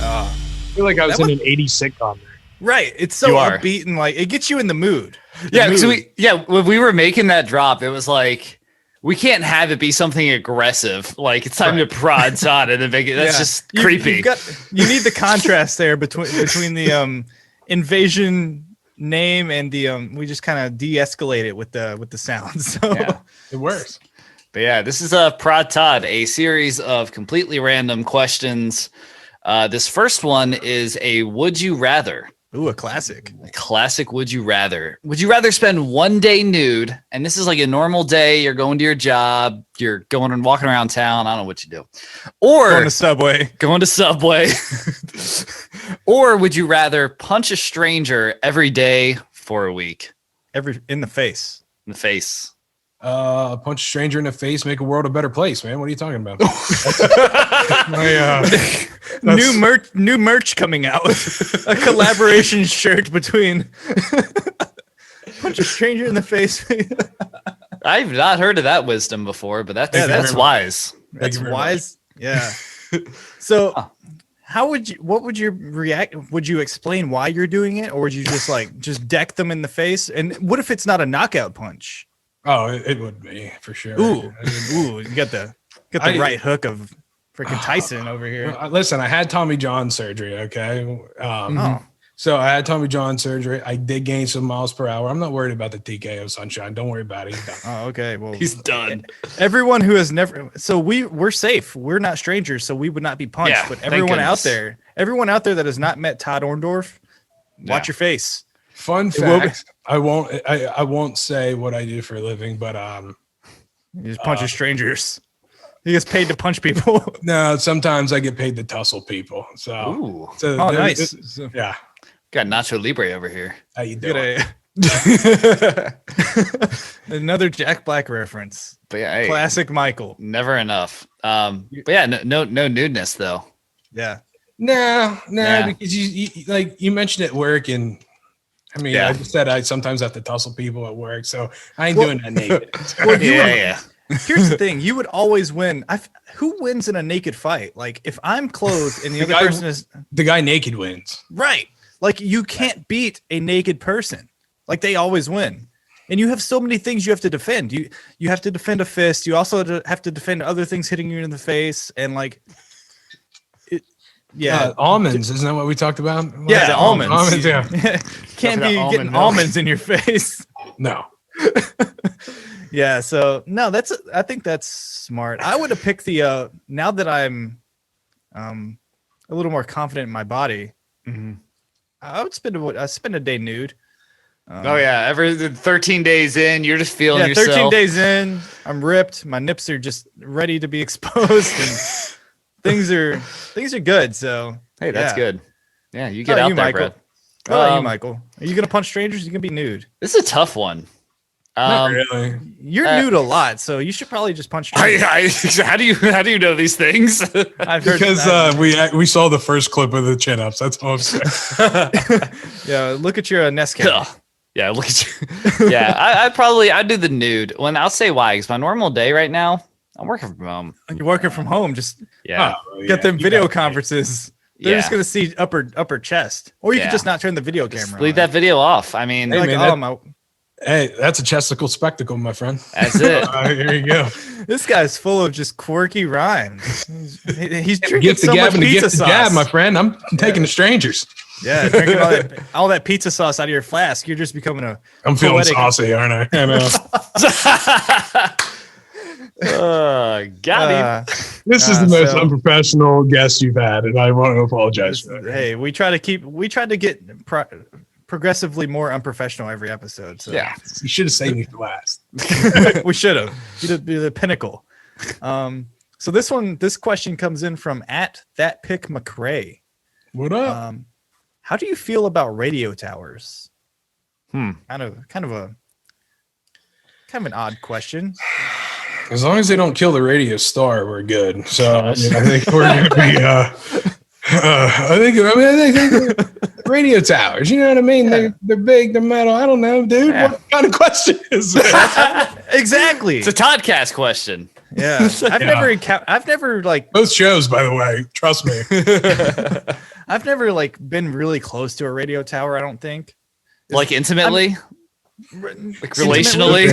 I feel like I was in an 80s sitcom there. Right. It's so upbeat and like it gets you in the mood. When we were making that drop, it was like we can't have it be something aggressive. Like it's time to prod Todd and then make it. That's just creepy. You need the contrast there between the invasion name and the we just kind of de-escalate it with the sounds. So it works. But yeah, this is a Prod Todd, a series of completely random questions. This first one is a would you rather. Ooh, a classic. A classic would you rather. Would you rather spend one day nude? And this is like a normal day. You're going to your job. You're going and walking around town. I don't know what you do. Or going to Subway. Or would you rather punch a stranger every day for a week? In the face. In the face. Punch a stranger in the face, make a world a better place, man. What are you talking about? New merch coming out. A collaboration shirt between punch a stranger in the face. I've not heard of that wisdom before, but that's wise. That's wise. Yeah. So what would you react? Would you explain why you're doing it, or would you just deck them in the face? And what if it's not a knockout punch? Oh, it would be for sure. Ooh, you got the right hook of freaking Tyson over here. Listen, I had Tommy John surgery. Okay. So I had Tommy John surgery. I did gain some miles per hour. I'm not worried about the TKO, Sunshine. Don't worry about it. He's done. Oh, okay. Well, he's done. Everyone who has never, so we're safe. We're not strangers, so we would not be punched. Yeah, but everyone out there that has not met Todd Orndorf, watch your face. Fun fact: I won't say what I do for a living, but he just punches strangers. He gets paid to punch people. No, sometimes I get paid to tussle people. So, nice. Yeah. Got Nacho Libre over here. How you doing? Another Jack Black reference. But yeah, classic Michael. Never enough. But yeah, no nudeness though. Yeah. No, because you mentioned at work, and I mean, I just said I sometimes have to tussle people at work, so I ain't doing that naked. Here's the thing: you would always win. Who wins in a naked fight? Like if I'm clothed and the other person is the guy naked wins, right? Like you can't beat a naked person. Like they always win. And you have so many things you have to defend. You have to defend a fist. You also have to defend other things hitting you in the face. And almonds. Isn't that what we talked about? Yeah, the almonds. Almonds, yeah. Can't be getting almonds in your face. No. Yeah. So no, I think that's smart. I would have picked the now that I'm a little more confident in my body. Mm-hmm. I would spend a day nude. Every 13 days in, you're just feeling yourself. 13 days in, I'm ripped. My nips are just ready to be exposed, and things are good. So hey, that's good. Yeah, you get out there, Michael? Brad. How about you, Michael? Are you gonna punch strangers? You gonna be nude? This is a tough one. Not really. You're nude a lot, so you should probably just punch strangers. How do you know these things? I've heard because we saw the first clip of the chin ups. That's all I'm saying. Yeah, look at your Nest cam. Yeah, look at you. Yeah, I'd do the nude. When I'll say why, because my normal day right now, I'm working from home. You're working from home, just get them video conferences. They're just gonna see upper chest, or you can just not turn the video camera. Leave that video off. I mean, hey, that's a chesticle spectacle, my friend. That's it. Here you go. This guy's full of just quirky rhymes. He's drinking gift so much pizza sauce. Gab, my friend. I'm taking the strangers. Yeah, drinking all that pizza sauce out of your flask. You're just becoming I'm feeling saucy, aren't I? I know. Got him. This is the most unprofessional guest you've had, and I want to apologize for that. Hey, we try to get progressively more unprofessional every episode. So yeah, you should have saved me for last. We should have. You'd be the pinnacle. So this question comes in from @thatpickmcrae. What up? How do you feel about radio towers? Kind of an odd question. As long as they don't kill the radio star, we're good. So I think we're going to be. I think radio towers. You know what I mean? Yeah. They're big. They're metal. I don't know, dude. Yeah. What kind of question is that? Exactly. It's a Toddcast question. Yeah, I've never both shows, by the way. Trust me. I've never been really close to a radio tower. I don't think. Intimately. Relationally,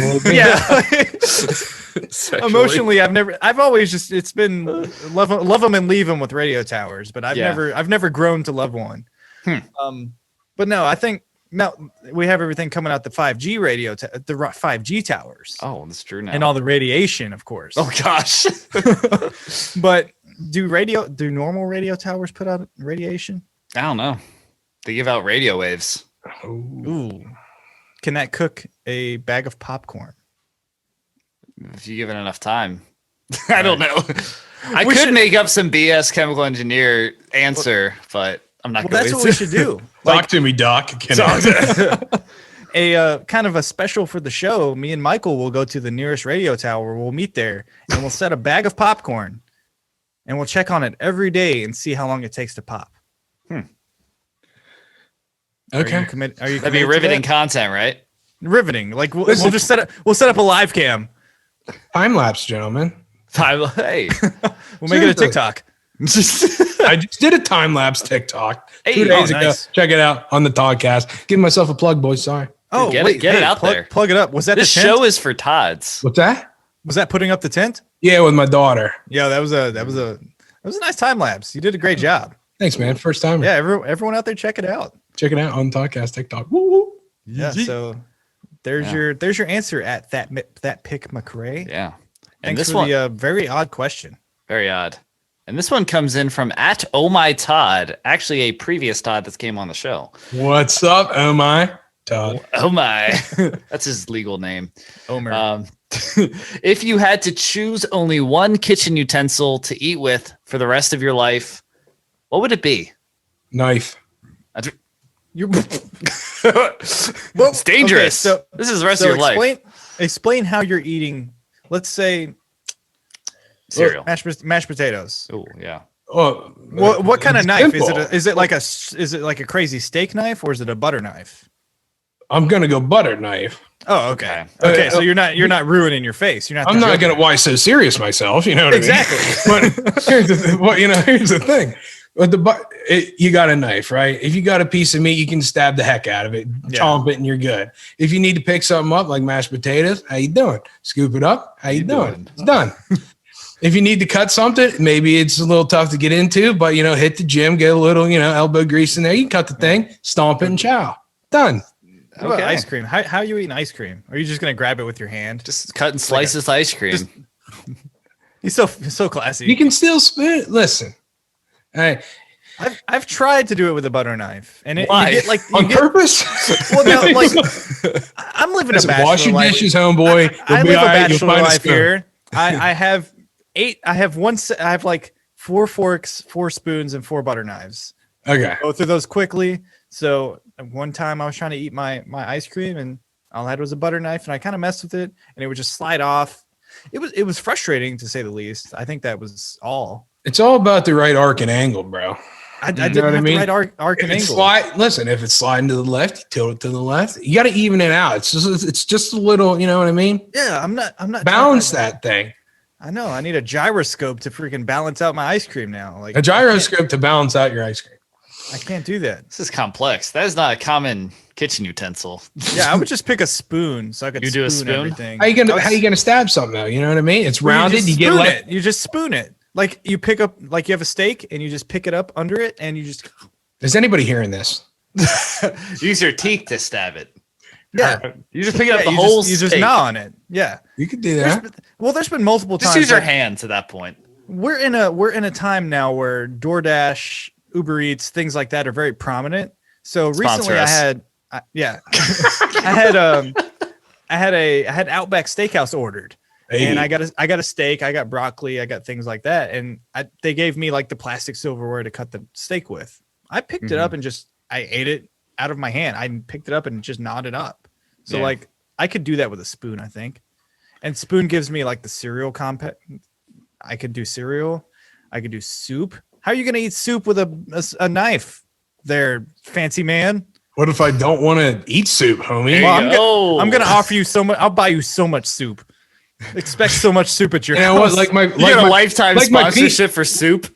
emotionally, I've always just, it's been love them and leave them with radio towers, but I've never grown to love one. But no, I think now we have everything coming out the 5G the 5G towers. Oh, that's true now. And all the radiation, of course. Oh gosh. But do normal radio towers put out radiation? I don't know. They give out radio waves. Ooh. Can that cook a bag of popcorn? If you give it enough time. I don't know. I could make up some BS chemical engineer answer, but I'm not going to. That's what we should do. Talk to me, Doc. A kind of a special for the show. Me and Michael will go to the nearest radio tower. We'll meet there and we'll set a bag of popcorn and we'll check on it every day and see how long it takes to pop. Okay. Are you That'd be riveting content, right? Riveting. We'll just set up a live cam. Time lapse, gentlemen. Hey. We'll make it a TikTok. I just did a time lapse TikTok 2 days ago. Nice. Check it out on the Toddcast. Give myself a plug, boys. Sorry. Oh, Get it out there. Plug it up. Was that This the tent? show is for Todd's. What's that? Was that putting up the tent? Yeah, with my daughter. Yeah, that was a nice time lapse. You did a great job. Thanks, man. First time. Yeah, everyone out there, check it out. Check it out on Toddcast TikTok. Woo woo. Yeah. So there's your answer at that pick McRae. Yeah. Thanks And this for one, the very odd question. very odd. And this one comes in from at Oh My Todd, actually a previous Todd that came on the show. What's up? Oh my Todd. Oh my, that's his legal name. Omer. If you had to choose only one kitchen utensil to eat with for the rest of your life, what would it be? Knife. You're It's dangerous. Okay, this is the rest of your life. Explain how you're eating. Let's say Cereal. mashed potatoes. Oh yeah. Oh, What kind of knife simple. is it? Is it like a crazy steak knife or is it a butter knife? I'm gonna go butter knife. Oh, okay. Okay, so you're not ruining your face. You're not. I'm not gonna. Why so serious myself? You know what Exactly. I mean? But here's the thing. With you got a knife, right? If you got a piece of meat, you can stab the heck out of it, chomp it, and you're good. If you need to pick something up like mashed potatoes, how you doing? Scoop it up. How you doing? It's done. If you need to cut something, maybe it's a little tough to get into, but hit the gym, get a little, elbow grease in there. You can cut the thing, stomp it, and chow. Done. What about ice cream? How are you eating ice cream? Are you just gonna grab it with your hand? Just cut and slice this ice cream. He's so classy. You can still spoon it. Listen. Hey, I've tried to do it with a butter knife, and Why? you get on purpose? Well, no, like I'm living a bachelor wash your life. dishes, homeboy. I You'll be live all a right. You'll bachelor find a life spoon. here. I have 8. I have like 4 forks, 4 spoons, and 4 butter knives. Okay. Go through those quickly. So one time I was trying to eat my ice cream, and all I had was a butter knife, and I kind of messed with it, and it would just slide off. It was frustrating to say the least. I think that was all. It's all about the right arc and angle, bro. I didn't have the right arc and angle. Listen, if it's sliding to the left, you tilt it to the left. You got to even it out. It's just a little, you know what I mean? Yeah, I'm not balance that thing. I know. I need a gyroscope to freaking balance out my ice cream now. Like A gyroscope to balance out your ice cream. I can't do that. This is complex. That is not a common kitchen utensil. Yeah, I would just pick a spoon so I could do a spoon spoon? everything. How you gonna stab something though? You know what I mean? It's Well, rounded. You get spoon like it. You just spoon it. Like you pick up, like you have a steak and you just pick it up under it and you just. Is anybody hearing this? Use your teeth to stab it. Yeah, You just pick it up the you whole just steak. gnaw on it. Yeah, You could do that. there's been multiple Just times. use your like, hands at that point. we're in a time now where DoorDash, Uber Eats, things like that are very prominent. So Sponsor recently us. I had Outback Steakhouse ordered. Hey. And I got a steak, I got broccoli, I got things like that, and they gave me like the plastic silverware to cut the steak with. I picked it up and I ate it out of my hand. I picked it up and just gnawed it up. So Yeah. like I could do that with a spoon, I think. And spoon gives me like the cereal compact. I could do cereal. I could do soup. How are you gonna eat soup with a knife? There, fancy man. What if I don't want to eat soup, homie? Well, I'm gonna offer you so much. I'll buy you so much soup. Expect so much soup at your You know house. what? You get a lifetime like my sponsorship for soup.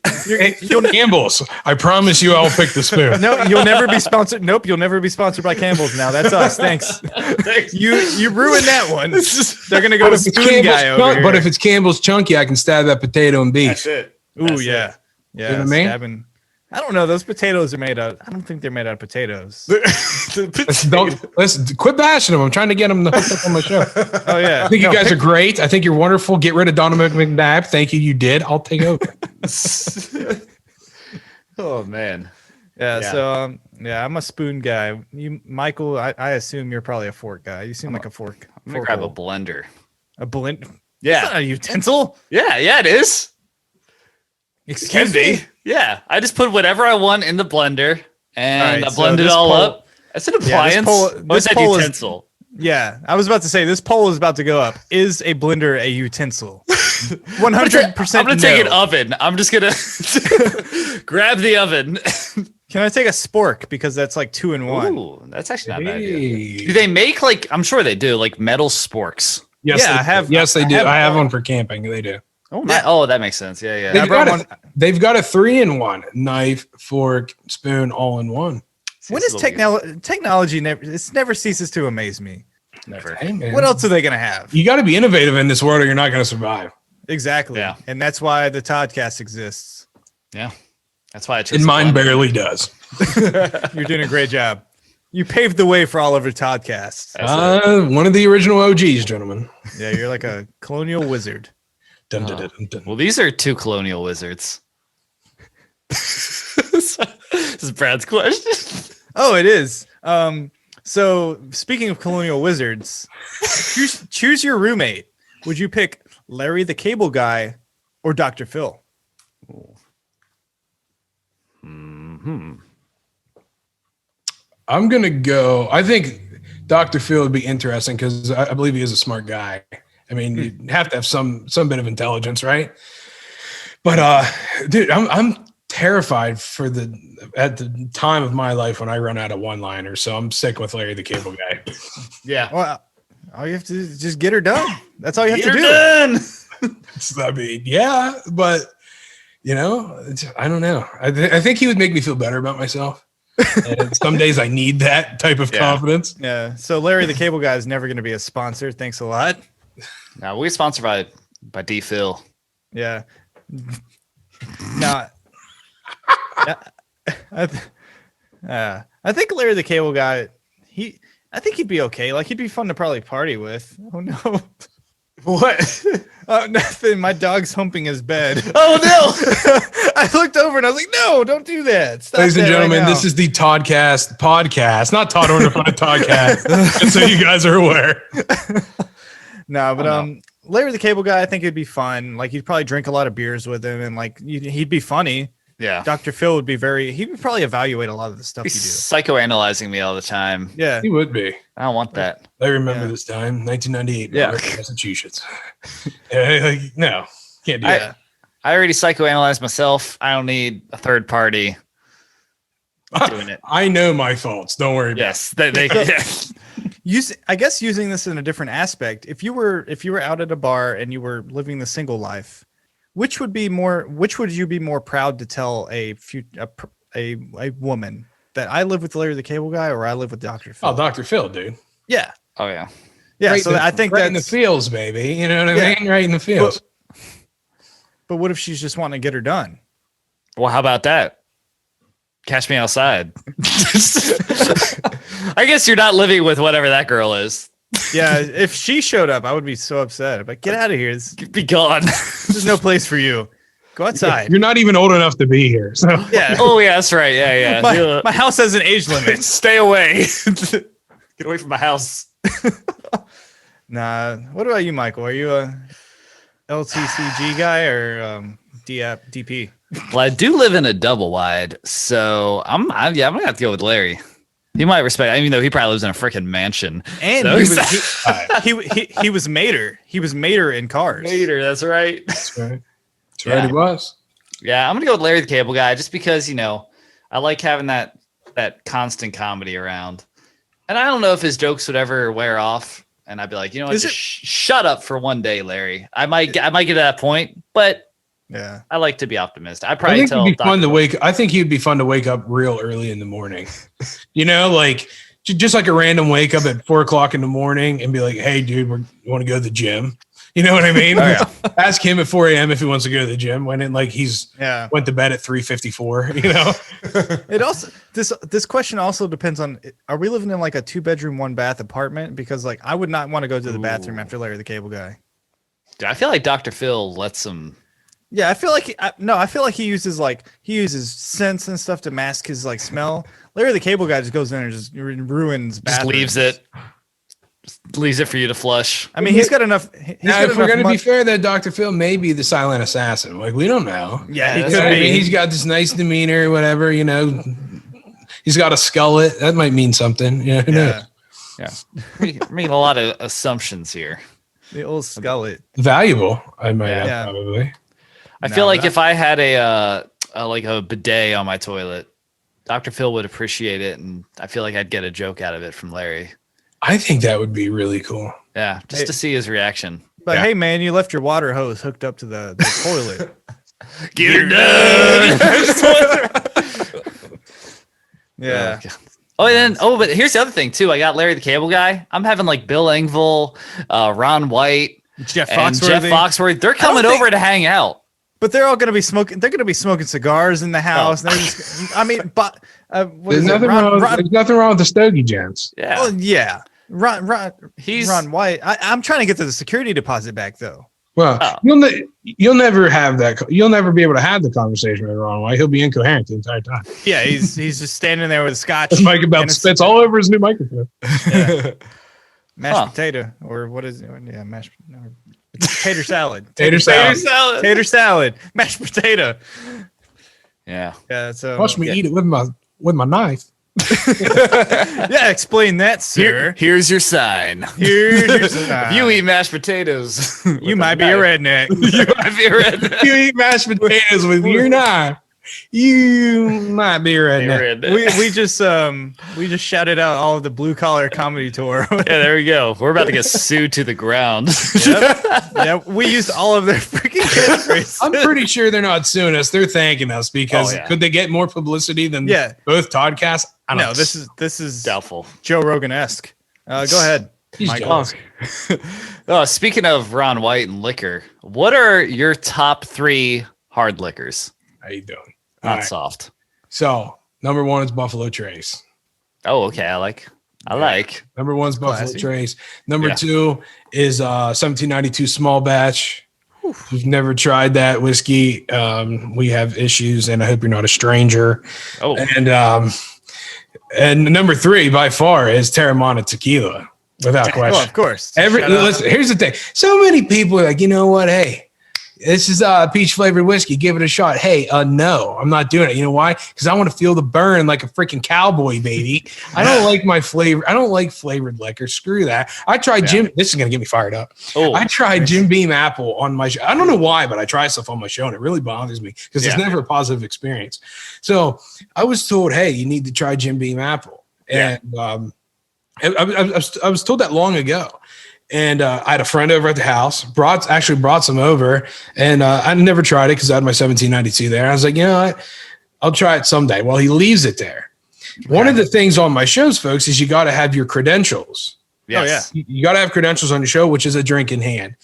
Campbell's. I promise you, I'll pick the spoon. No, you'll never be sponsored. Nope, you'll never be sponsored by Campbell's now. That's us. Thanks. You ruined that one. They're gonna go to spoon guy over here. But if it's Campbell's chunky, I can stab that potato and beef. That's it. Ooh, yeah. Yeah. You know what I mean? Stabbing. I don't know. Those potatoes are made out. I don't think they're made out of potatoes. Listen, quit bashing them. I'm trying to get them hooked up on my show. Oh yeah. I think you guys are great. I think you're wonderful. Get rid of Donovan McNabb. Thank you. You did. I'll take over. Oh man. Yeah. Yeah. So I'm a spoon guy. You, Michael. I assume you're probably a fork guy. You seem like a fork. I'm gonna grab a blender. a blend. Yeah. It's not a utensil. Yeah, it is. Excuse me. Yeah, I just put whatever I want in the blender and All right, I so blend it this all poll- up. That's an appliance. Or is that poll is- utensil? Yeah, I was about to say this poll is about to go up. Is a blender a utensil? 100%. I'm gonna take an oven. I'm just gonna grab the oven. Can I take a spork because that's like 2 in 1? Ooh, that's actually not a bad idea. Hey. Do they make like? I'm sure they do like metal sporks. Yes, Yeah, they I have- Yes, they I do. have I have all. one for camping. They do. Oh, that makes sense. Yeah. They've got a 3-in-1: knife, fork, spoon, all in one. When is technology never ceases to amaze me. Never. Hey, man. What else are they going to have? You got to be innovative in this world or you're not going to survive. Exactly. Yeah. And that's why the Toddcast exists. Yeah. That's why I chose And mine barely does. You're doing a great job. You paved the way for all of your Toddcasts. One of the original OGs, gentlemen. Yeah, you're like a colonial wizard. Dun, dun, dun, dun, dun. Well, these are two colonial wizards. This is Brad's question. Oh, it is. So speaking of colonial wizards, choose your roommate. Would you pick Larry the Cable Guy or Dr. Phil? Mm-hmm. I'm going to go. I think Dr. Phil would be interesting because I believe he is a smart guy. I mean, you have to have some bit of intelligence, right? But dude, I'm terrified at the time of my life when I run out of one-liners. So I'm sick with Larry the Cable Guy. Yeah. Well, all you have to do is just get her done. That's all you have to do. Done. I mean, yeah, but I don't know. I think he would make me feel better about myself. And some days I need that type of confidence. Yeah. So Larry the Cable Guy is never going to be a sponsor. Thanks a lot. Now we sponsored by D Phil. Yeah. Now, I think Larry the Cable Guy. I think he'd be okay. Like he'd be fun to probably party with. Oh no. What? Oh, nothing. My dog's humping his bed. Oh no! I looked over and I was like, "No, don't do that." Stop Ladies and that gentlemen, right now. this is the Toddcast Podcast, not Todd Orndorf on a Toddcast. Just so you guys are aware. No, but Larry the Cable Guy, I think it'd be fun. Like you'd probably drink a lot of beers with him, and like he'd be funny. Yeah. Dr. Phil would be he would probably evaluate a lot of the stuff you He's do. psychoanalyzing me all the time. Yeah. He would be. I don't want that. I remember this time, 1998, Yeah. Massachusetts. No, can't do that. I already psychoanalyzed myself. I don't need a third party doing it. I know my faults. Don't worry. Yes, they yes. I guess using this in a different aspect. If you were out at a bar and you were living the single life, which would you be more proud to tell a woman that I live with Larry the Cable Guy or I live with Dr. Phil? Oh, Dr. Phil, dude. Yeah. Oh yeah. Yeah. Right So I think right in the that's feels, baby. You know what I mean? Right in the feels. But what if she's just wanting to get her done? Well, how about that? Catch me outside. I guess you're not living with whatever that girl is. Yeah. If she showed up, I would be so upset. But get out of here. Be gone. There's no place for you. Go outside. You're not even old enough to be here. So Yeah. Oh yeah, that's right. Yeah. My house has an age limit. Stay away. Get away from my house. Nah. What about you, Michael? Are you a LTCG guy or DP? Well, I do live in a double wide, so I'm gonna have to go with Larry. He might respect, even though he probably lives in a freaking mansion. And So he was Mater. He was Mater in Cars. Mater, that's right. that's right. That's right. It was. Yeah, I'm gonna go with Larry the Cable Guy just because I like having that constant comedy around, and I don't know if his jokes would ever wear off. And I'd be like, shut up for one day, Larry. I might get to that point, but yeah, I like to be optimistic. I think it'd be fun to wake. I think he'd be fun to wake up real early in the morning. Like just like a random wake up at 4:00 in the morning and be like, "Hey, dude, you want to go to the gym?" You know what I mean? Oh, yeah. Ask him at 4 a.m. if he wants to go to the gym. When he's went to bed at 3:54. It also this question also depends on: are we living in like a 2-bedroom, 1-bath apartment? Because like I would not want to go to the bathroom after Larry the Cable Guy. Dude, I feel like Dr. Phil lets him. Yeah, I feel like I feel like he uses scents and stuff to mask his like smell. Larry the Cable Guy just goes in and just ruins bathrooms. Just leaves it for you to flush. I mean, he's got enough. If we're going to be fair, that Dr. Phil may be the silent assassin. Like, we don't know. Yeah, he that's could right. be. He's got this nice demeanor, whatever, He's got a skullet. That might mean something. Who knows? Yeah. Making a lot of assumptions here. The old skullet. Valuable, I might add, Yeah. probably. I feel like if I had a bidet on my toilet, Dr. Phil would appreciate it, and I feel like I'd get a joke out of it from Larry. I think that would be really cool. Yeah, just to see his reaction. But hey, man, you left your water hose hooked up to the toilet. Get her done. Yeah. But here's the other thing too. I got Larry the Cable Guy. I'm having like Bill Engvall, Ron White, Jeff and Foxworthy. Jeff Foxworthy. They're coming over to hang out. But they're all going to be smoking. They're going to be smoking cigars in the house. And they're just, I mean, but there's nothing wrong with the Stogie gents. Yeah. Oh yeah. Ron White. I'm trying to get to the security deposit back though. Well, you'll never have that. You'll never be able to have the conversation with Ron White. He'll be incoherent the entire time. Yeah, he's just standing there with a scotch. Mike about spits all over his new microphone. Yeah. Mashed potato, or what is it? Yeah, tater salad. Tater salad. Mashed potato. Yeah. Yeah. So watch me eat it with my knife. Yeah, explain that, sir. Here's your sign. If you eat mashed potatoes, you might be a redneck. You might be a redneck. You eat mashed potatoes with your knife. You might be a redneck. We just shouted out all of the blue collar comedy tour. Yeah, there we go. We're about to get sued to the ground. Yeah, we used all of their freaking catchphrases. I'm pretty sure they're not suing us. They're thanking us because could they get more publicity than both Toddcasts? I don't know. This is doubtful. Joe Rogan-esque. Go ahead. Michael. Speaking of Ron White and liquor, what are your top 3 hard liquors? How you doing? Not soft. So number 1 is Buffalo Trace. Oh, okay. I like. Number 1 is Buffalo Trace. Number 2 is 1792 small batch. If you've never tried that whiskey, we have issues, and I hope you're not a stranger. Oh, and number 3 by far is Terramana tequila, without question. Well, of course. Listen, here's the thing. So many people are like, you know what? Hey, this is peach flavored whiskey. Give it a shot. Hey, no, I'm not doing it. You know why? Because I want to feel the burn like a freaking cowboy, baby. I don't like my flavor. I don't like flavored liquor. Screw that. I tried This is gonna get me fired up. I tried Jim Beam Apple on my show. I don't know why, but I try stuff on my show, and it really bothers me because it's never a positive experience. So I was told, hey, you need to try Jim Beam Apple, and I was told that long ago. And I had a friend over at the house, brought some over, and I never tried it because I had my 1792 there. I was like, you know what? I'll try it someday. Well, he leaves it there. One of the things on my shows, folks, is you got to have your credentials. Yes. Oh, yeah. You got to have credentials on your show, which is a drink in hand.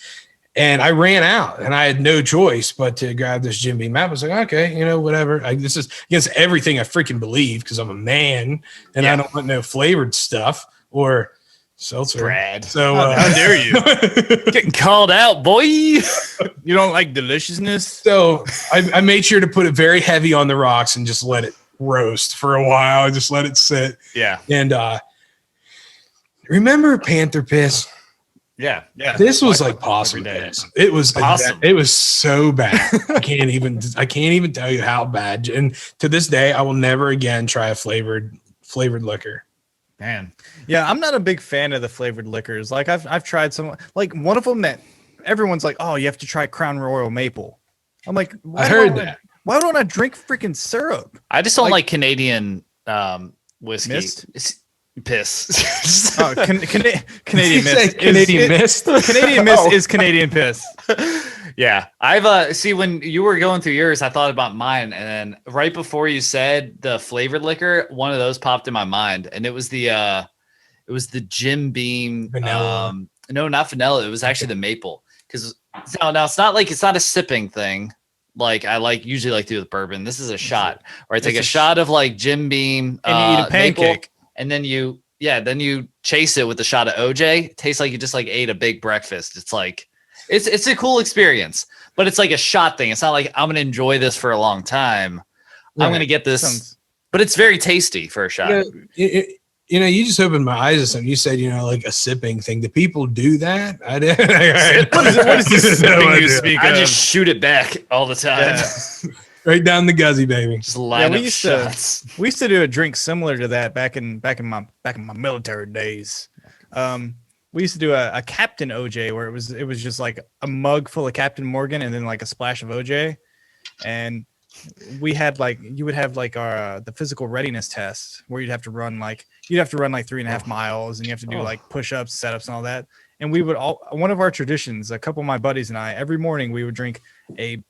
And I ran out, and I had no choice but to grab this Jim Beam map. I was like, okay, whatever. This is against everything I freaking believe because I'm a man, and I don't want no flavored stuff or seltzer. Brad. So how dare you? Getting called out, boy. You don't like deliciousness? So I made sure to put it very heavy on the rocks and just let it roast for a while. I just let it sit. Yeah. And remember Panther Piss? Yeah. This was like possum piss. It was awesome. It was so bad. I can't even tell you how bad. And to this day, I will never again try a flavored liquor. Man. Yeah, I'm not a big fan of the flavored liquors. Like I've tried some, like one of them that everyone's like, oh, you have to try Crown Royal Maple. I'm like, I heard that. Why don't I drink freaking syrup? I just don't like Canadian whiskey. Piss. Oh, Canadian mist. Canadian mist. Canadian mist is Canadian piss. Yeah, I've see when you were going through yours, I thought about mine, and then right before you said the flavored liquor, one of those popped in my mind, and it was the Jim Beam vanilla. No, not vanilla. It was actually the maple. Because now it's not a sipping thing like I usually like to do with bourbon. This is a shot where I take a shot of like Jim Beam and you eat a pancake, maple, and then you chase it with a shot of OJ. It tastes like you just like ate a big breakfast. It's like. It's a cool experience, but it's like a shot thing. It's not like I'm going to enjoy this for a long time. Right. I'm going to get this, but it's very tasty for a shot. You just opened my eyes to something. You said, like a sipping thing. Do people do that? I did. What is this sipping you speak I of? just shoot it back all the time. Yeah. Right down the guzzy, baby. Just line up shots. We used to do a drink similar to that back in my military days. We used to do a Captain OJ where it was just like a mug full of Captain Morgan and then like a splash of OJ. And we had like you would have like our the physical readiness test where you'd have to run like 3.5 miles and you have to do like push-ups, setups, and all that. And we would one of our traditions, a couple of my buddies and I, every morning we would drink a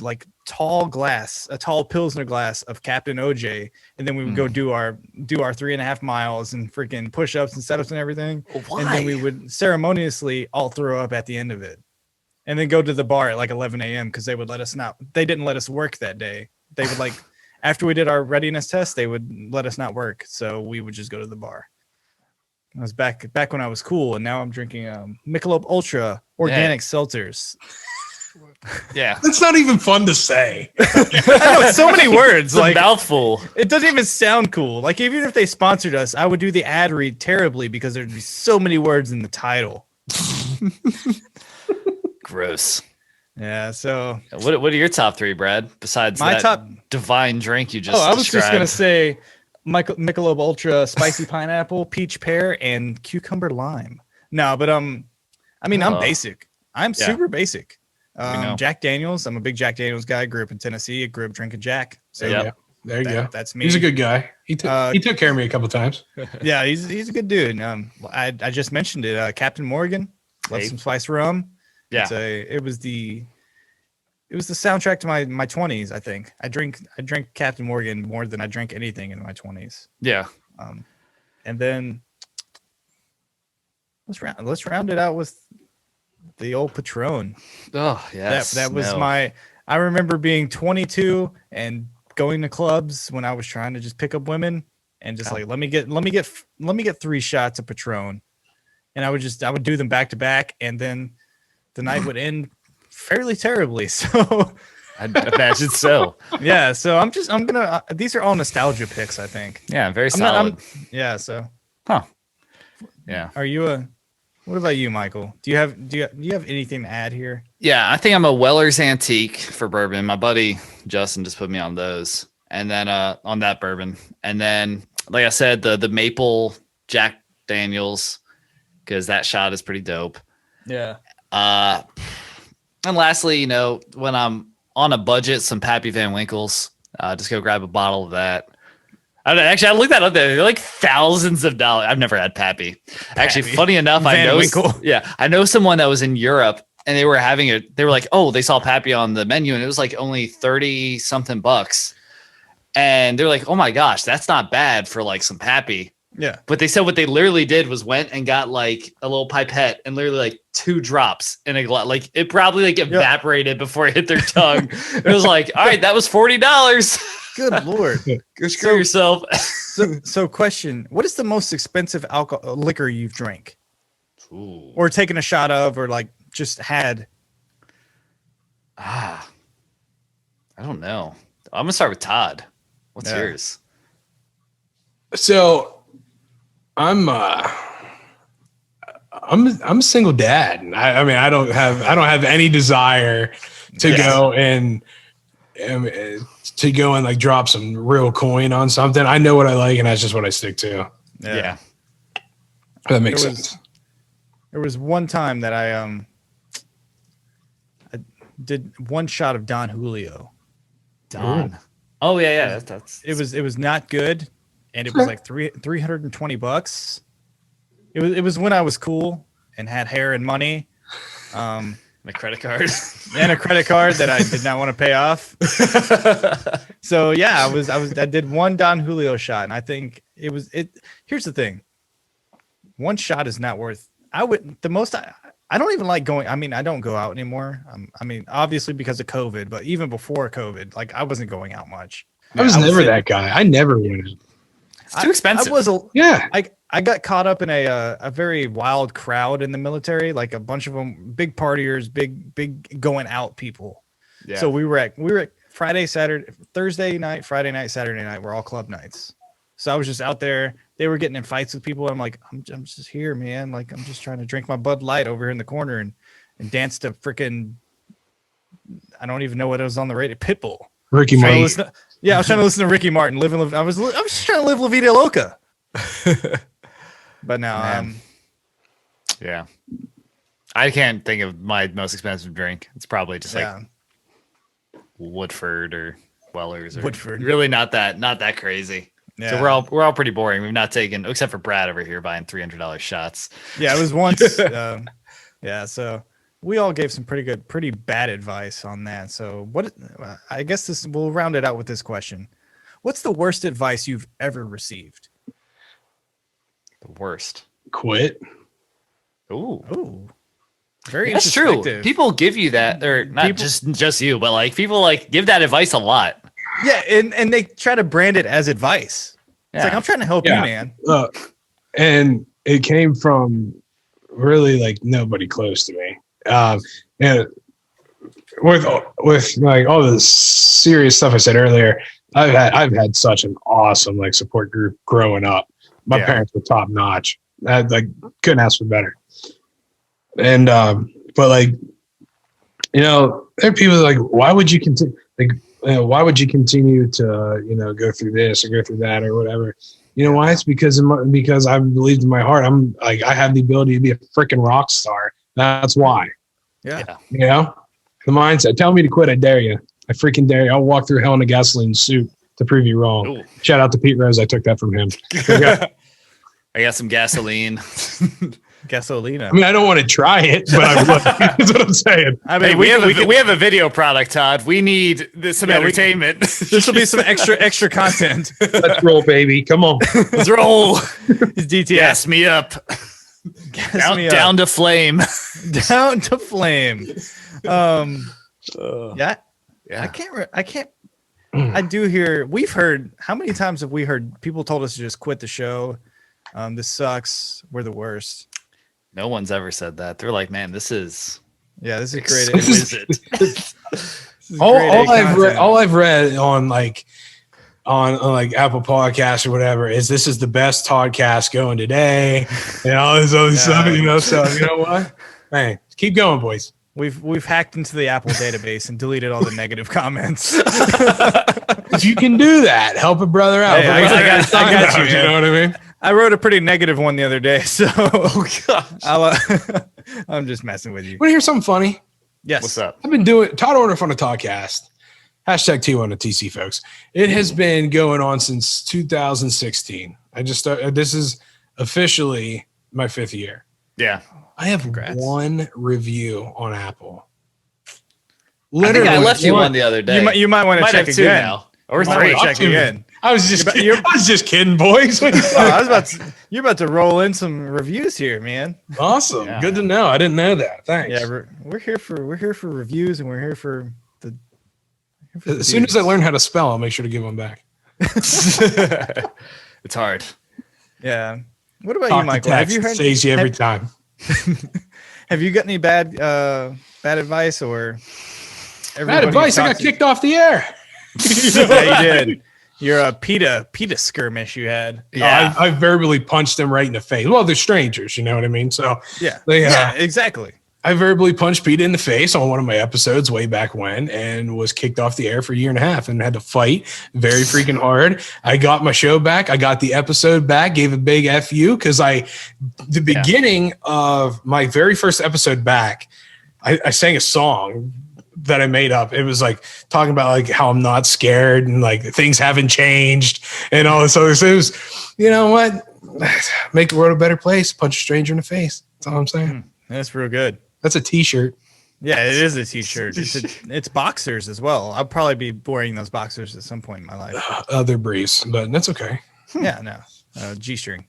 like tall Pilsner glass of Captain OJ, and then we would go do our 3.5 miles and freaking push-ups and setups and everything. Why? And then we would ceremoniously all throw up at the end of it. And then go to the bar at like 11 a.m. because they didn't let us work that day. They would like, after we did our readiness test, they would let us not work. So we would just go to the bar. I was back when I was cool, and now I'm drinking Michelob Ultra organic seltzers. Yeah. That's not even fun to say. I know, it's so many words. It's a like mouthful. It doesn't even sound cool. Like even if they sponsored us, I would do the ad read terribly because there'd be so many words in the title. Gross. Yeah. So What are your top three, Brad? Besides my that top divine drink you just I was described? just gonna say Michelob Ultra spicy pineapple, peach pear, and cucumber lime. No, but I mean I'm basic. I'm super basic. Jack Daniels. I'm a big Jack Daniels guy. Grew up in Tennessee. I grew up drinking Jack. So yeah, there you go. That's me. He's a good guy. He took care of me a couple times. Yeah, he's a good dude. I just mentioned it. Captain Morgan. Love some spice rum. Yeah. It was the soundtrack to my 20s. I think I drank Captain Morgan more than I drank anything in my 20s. Yeah. And then let's round it out with the old Patron. Oh yes. That was I remember being 22 and going to clubs when I was trying to just pick up women and just like let me get 3 shots of Patron, and I would do them back to back, and then the night would end fairly terribly. So I imagine so. Yeah. So I'm gonna. These are all nostalgia picks, I think. Yeah, very solid. Yeah. So. Huh. Yeah. Are you What about you, Michael? Do you have anything to add here? Yeah, I think I'm a Weller's Antique for bourbon. My buddy Justin just put me on those, and then on that bourbon, and then like I said, the maple Jack Daniels, because that shot is pretty dope. Yeah. And lastly, when I'm on a budget, some Pappy Van Winkles, just go grab a bottle of that. I looked that up there. They're like thousands of dollars. I've never had Pappy. Actually, funny enough, I know someone that was in Europe and they were having it. They were like, oh, they saw Pappy on the menu and it was like only 30 something bucks. And they're like, oh my gosh, that's not bad for like some Pappy. Yeah. But they said what they literally did was went and got like a little pipette and literally like 2 drops in a glass. Like it probably like evaporated before it hit their tongue. It was like, all right, that was $40. Good Lord. Go screw yourself. So question, what is the most expensive liquor you've drank? Ooh. Or taken a shot of, or like just had? I don't know. I'm going to start with Todd. What's yours? So I'm a single dad. I mean, I don't have any desire to go and like drop some real coin on something. I know what I like, and that's just what I stick to. Yeah. That makes sense. There was one time that I did 1 shot of Don Julio. Don. Ooh. Oh yeah. That's it was not good, and it was like $320. It was when I was cool and had hair and money. A credit card and a credit card that I did not want to pay off. So yeah, I did 1 Don Julio shot, and I think here's the thing. 1 shot is not worth. I don't even like going. I mean, I don't go out anymore. I mean, obviously because of COVID, but even before COVID, like I wasn't going out much. I was never that guy. I never went. It's too expensive. I got caught up in a very wild crowd in the military, like a bunch of them, big partiers, big going out people. Yeah. So we were at Thursday night, Friday night, Saturday night. We're all club nights. So I was just out there. They were getting in fights with people. I'm like, I'm just here, man. Like I'm just trying to drink my Bud Light over here in the corner and dance to freaking. I don't even know what it was on the radio. Pitbull. Ricky Martin. I was trying to listen to Ricky Martin. I was just trying to live La Vida Loca. But now, yeah, I can't think of my most expensive drink. It's probably just like Woodford or Wellers or Woodford. Really not that crazy. Yeah. So we're all pretty boring. We've not taken, except for Brad over here buying $300 shots. Yeah, it was once. Yeah, so we all gave some pretty bad advice on that. So I guess we'll round it out with this question. What's the worst advice you've ever received? The worst. Quit. Ooh. Very That's true. introspective. People give you that, or not just you, but like people like give that advice a lot. Yeah, and they try to brand it as advice. It's like, I'm trying to help you, man. And it came from really like nobody close to me. And with like all the serious stuff I said earlier, I've had such an awesome like support group growing up. My parents were top notch. I like couldn't ask for better. And but like, you know, there are people like, why would you continue? Like, why would you continue to, you know, go through this or go through that or whatever? You know why? It's because I believed in my heart. I'm like, I have the ability to be a freaking rock star. That's why. Yeah. You know, the mindset. Tell me to quit. I dare you. I freaking dare you. I'll walk through hell in a gasoline suit to prove you wrong. Ooh. Shout out to Pete Rose. I took that from him. I got some gasoline. Gasolina. I mean, I don't want to try it, but I would. That's what I'm saying. I mean, Hey, we have a video product, Todd. We need some entertainment. This will be some extra content. Let's roll, baby. Come on. Let's roll. It's DTS. Gas me up. Down to flame. Down to flame. Yeah. Yeah. I can't. I do hear. We've heard. How many times have we heard people told us to just quit the show? This sucks. We're the worst. No one's ever said that. They're like, man, this is great. exquisite. All I've read on like Apple Podcasts or whatever is this is the best Toddcast going today, and all this other stuff. You know, so you know what? Hey, keep going, boys. We've hacked into the Apple database and deleted all the negative comments. If you can do that, help a brother out. Hey, I got you. You know what I mean? I wrote a pretty negative one the other day, so I'm just messing with you. Want to hear something funny? Yes. What's up? I've been doing Todd Orndorf on the Toddcast. Hashtag T on the TC, folks. It has been going on since 2016. I just started. This is officially my 5th year. Yeah. I have Congrats. 1 review on Apple. I think I left you one the other day. You might want to check have 2 again. now. Or You might wanna 3. check again. I was just kidding, boys. You're about to roll in some reviews here, man. Awesome. Yeah. Good to know. I didn't know that. Thanks. Yeah, we're here for reviews, and we're here for the. As soon as I learn how to spell, I'll make sure to give one back. It's hard. Yeah. What about you, Michael? Have you heard? Saves you every time. Have you got any bad advice or? Bad advice. I got kicked off the air. Yeah, you did. You're a PETA skirmish you had. Yeah. I verbally punched them right in the face. Well, they're strangers, you know what I mean? So Yeah. they, Yeah, exactly. I verbally punched Pete in the face on one of my episodes way back when and was kicked off the air for 1.5 years and had to fight very freaking hard. I got my show back. I got the episode back, gave a big FU because the beginning of my very first episode back, I sang a song that I made up. It was like talking about like how I'm not scared and like things haven't changed and all this other stuff. It was, you know what? Make the world a better place. Punch a stranger in the face. That's all I'm saying. That's real good. That's a t-shirt. Yeah, it is a t-shirt. It's boxers as well. I'll probably be wearing those boxers at some point in my life. Other briefs, but that's okay. Yeah, no. G-string.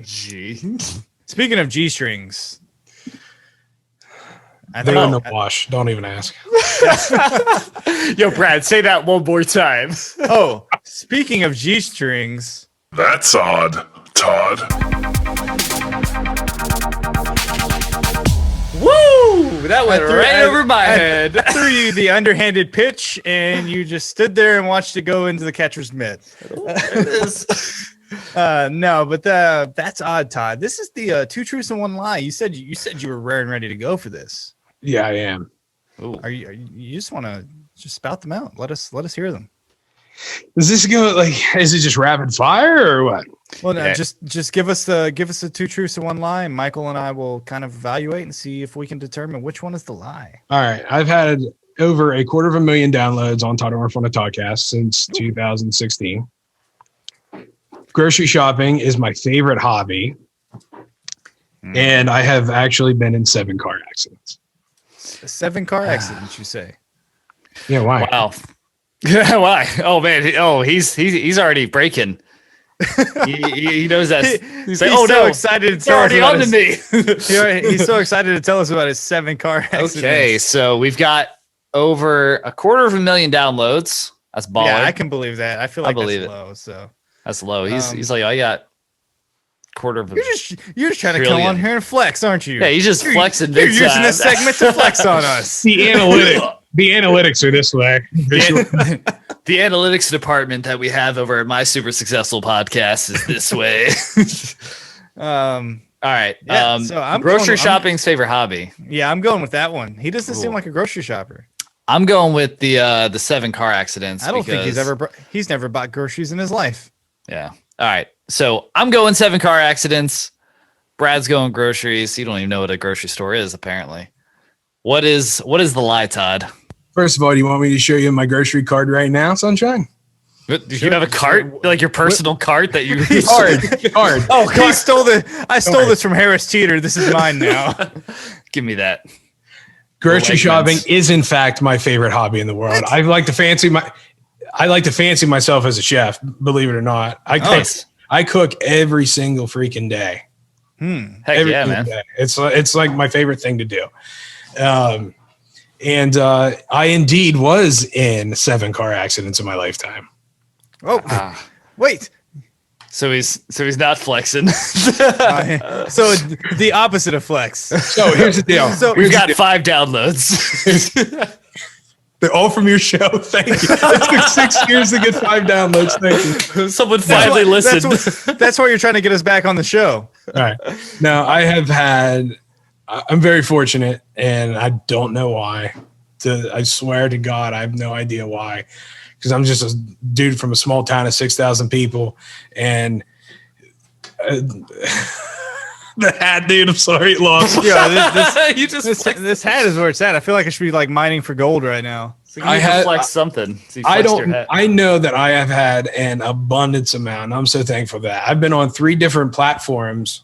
Gee. Speaking of G-strings, They're in the wash. Don't even ask. Yo, Brad, say that one more time. Oh, speaking of G-strings, That's odd, Todd. Woo! That went threw- right I- over my I- head. I threw you the underhanded pitch, and you just stood there and watched it go into the catcher's mitt. No, but that's odd, Todd. This is the 2 truths and 1 lie. You said you were rare and ready to go for this. Yeah, I am. Are you just want to just spout them out? Let us hear them. Is this going like? Is it just rapid fire or what? Well, no, Yeah. just give us the 2 truths and 1 lie. And Michael and I will kind of evaluate and see if we can determine which one is the lie. All right. I've had over 250,000 downloads on Todd Orndorf on a Toddcast since 2016. Grocery shopping is my favorite hobby. And I have actually been in 7 car accidents. 7 car accidents, you say? Yeah, why? Wow. Why? Oh man. He's already breaking. He knows that. He's like, so excited to tell us already about on to me. He's so excited to tell us about his 7 car accidents. Okay, so we've got over 250,000 downloads. That's baller. Yeah, I can believe that. I feel like believe that's it. low. So that's low. He's like, I got quarter of a. You're just trying to come on here and flex, aren't you? Yeah, he's just flexing. You're using this segment to flex on us. The analytics are this way. The analytics department that we have over at My Super Successful Podcast is this way. All right. Yeah, so I'm grocery shopping's favorite hobby. Yeah, I'm going with that one. He doesn't seem like a grocery shopper. I'm going with the 7 car accidents. I don't think he's never bought groceries in his life. Yeah. All right. So I'm going 7 car accidents. Brad's going groceries. You don't even know what a grocery store is, apparently. What is the lie, Todd? First of all, do you want me to show you my grocery card right now, Sunshine? Do you have a cart, like your personal cart that you card? Oh, I stole this from Harris Teeter. This is mine now. Give me that. Grocery shopping is, in fact, my favorite hobby in the world. I like to fancy myself as a chef. Believe it or not, I cook every single freaking day. Heck yeah, man! Day. It's like my favorite thing to do. And I indeed was in 7 car accidents in my lifetime. Oh, wait. So he's not flexing. So the opposite of flex. So here's the deal. So we've got 5 downloads. They're all from your show. Thank you. It took 6 years to get 5 downloads. Thank you. Someone finally listened. That's why you're trying to get us back on the show. All right. Now I'm very fortunate, and I don't know why. I swear to God, I have no idea why. Because I'm just a dude from a small town of 6,000 people, and the hat, dude. I'm sorry, it lost. Yeah, this hat is where it's at. I feel like I should be like mining for gold right now. So I had flex something. So I know that I have had an abundance amount. And I'm so thankful for that. I've been on 3 different platforms,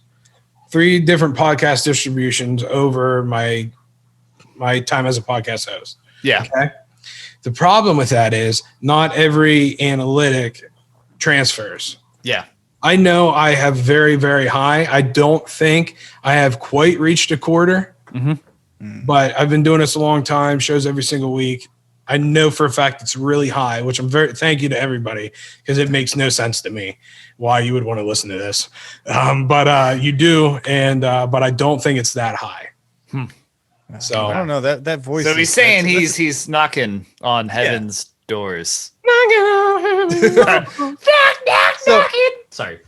3 different podcast distributions over my time as a podcast host. Yeah. Okay. The problem with that is not every analytic transfers. Yeah. I know I have very, very high. I don't think I have quite reached a quarter, but I've been doing this a long time, shows every single week. I know for a fact it's really high, which thank you to everybody, because it makes no sense to me why you would want to listen to this. But you do. But I don't think it's that high. So I don't know that voice. So he's saying he's knocking on heaven's doors. Sorry.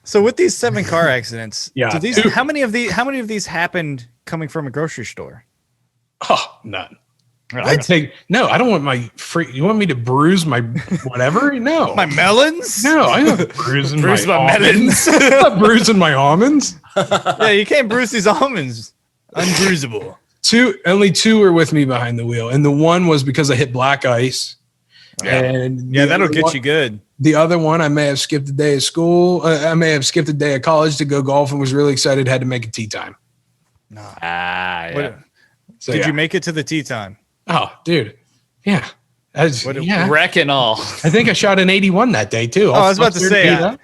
So with these 7 car accidents, Yeah. how many of these happened coming from a grocery store? Oh, none. I don't want my free. You want me to bruise my whatever? No. My melons? No, I'm not bruising Bruise my almonds. I'm not bruising my almonds. Yeah, you can't bruise these almonds. Unbruisable. Only 2 were with me behind the wheel, and the one was because I hit black ice. And that'll get you good. The other one, I may have skipped a day of school. I may have skipped a day of college to go golf, and was really excited. Had to make a tee time. No. Yeah. Did you make it to the tee time? Oh, dude. Yeah. Wreck and all. I think I shot an 81 that day too. I was about to say.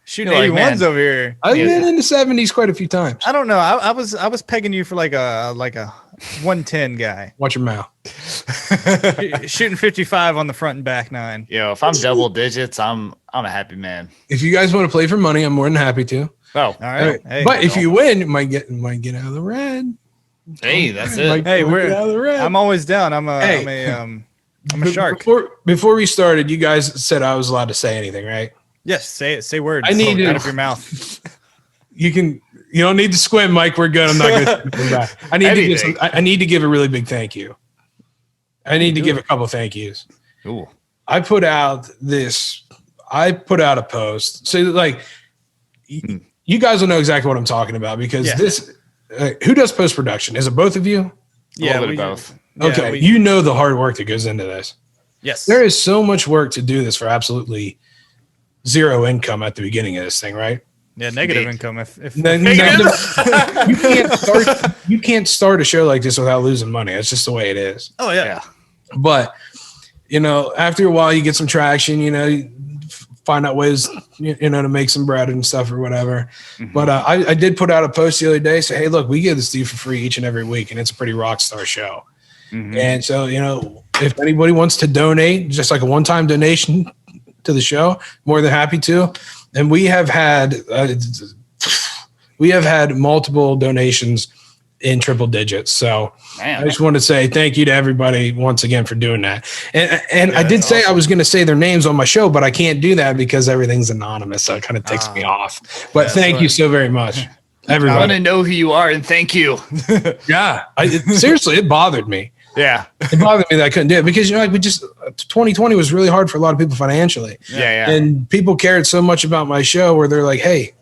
Shooting 81s over here. I've been in the 70s quite a few times. I don't know. I was pegging you for like a 110 guy. Watch your mouth. Shooting 55 on the front and back 9. Yo, if I'm double digits, I'm a happy man. If you guys want to play for money, I'm more than happy to. Oh, all right. Hey, but if you win, you might get out of the red. Hey, that's it. Hey, I'm always down. I'm a shark. Before we started, you guys said I was allowed to say anything, right? Yes, say it. Say words. I need out of your mouth. You don't need to squint, Mike. We're good. I'm not going to back. I need to give a really big thank you. I need to give a couple thank yous. Ooh. I put out a post. So like you guys will know exactly what I'm talking about, because this who does post-production? Is it both of you? Yeah, we both. Okay, you know the hard work that goes into this. Yes. There is so much work to do this for absolutely zero income at the beginning of this thing, right? Yeah, negative income. If you can't start a show like this without losing money. That's just the way it is. Oh yeah. But after a while, you get some traction. You find out ways to make some bread and stuff or whatever. Mm-hmm. But I did put out a post the other day. Say, hey, look, we give this to you for free each and every week, and it's a pretty rock star show. Mm-hmm. And so if anybody wants to donate, just like a one-time donation to the show, more than happy to. And we have had multiple donations in triple digits. So I just want to say thank you to everybody once again for doing that. And I did say awesome. I was going to say their names on my show, but I can't do that because everything's anonymous. So it kind of takes me off. But thank you so very much, everybody. I want to know who you are and thank you. Yeah, seriously, it bothered me. Yeah, it bothered me that I couldn't do it because 2020 was really hard for a lot of people financially. Yeah. And people cared so much about my show where they're like, "Hey,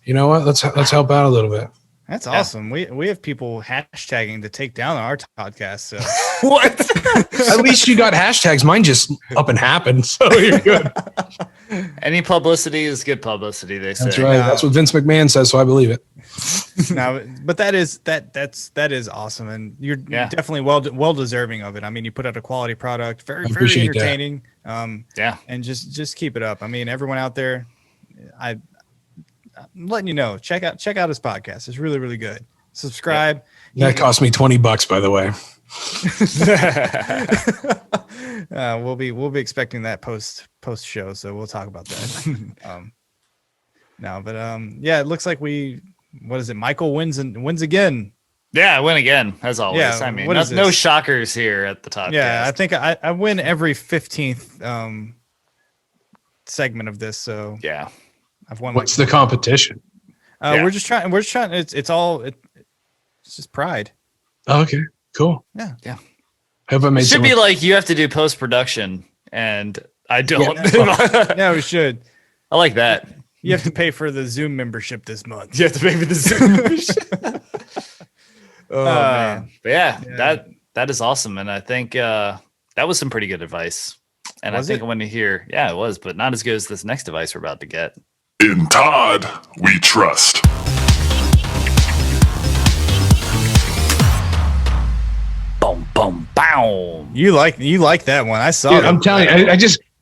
you know what? Let's help out a little bit." That's awesome. We have people hashtagging to take down our podcast. So what? At least you got hashtags. Mine just up and happened, so you're good. Any publicity is good publicity. They say. That's right. That's what Vince McMahon says, so I believe it. No, but that is awesome, and you're definitely well deserving of it. I mean, you put out a quality product, very entertaining. And just keep it up. I mean, everyone out there, I'm letting you know, check out his podcast. It's really, really good. Subscribe. That cost me $20, by the way. We'll be expecting that post show, so we'll talk about that. It looks like what is it? Michael wins again. Yeah, I win again, as always. Yeah, I mean, no shockers here at the Toddcast. Yeah, I think I win every 15th segment of this. So yeah, I've won. What's the competition? We're just trying. It's just pride. Oh, okay, cool. Yeah. I hope I made. It should be like you have to do post production, and I don't. Yeah, we should. I like that. You have to pay for the Zoom membership this month. You have to pay for the Zoom membership. Man. But that is awesome. And I think that was some pretty good advice. And I think I want to hear, it was, but not as good as this next advice we're about to get. In Todd We Trust. Boom, boom, boom. You like that one. I saw it. I'm telling you,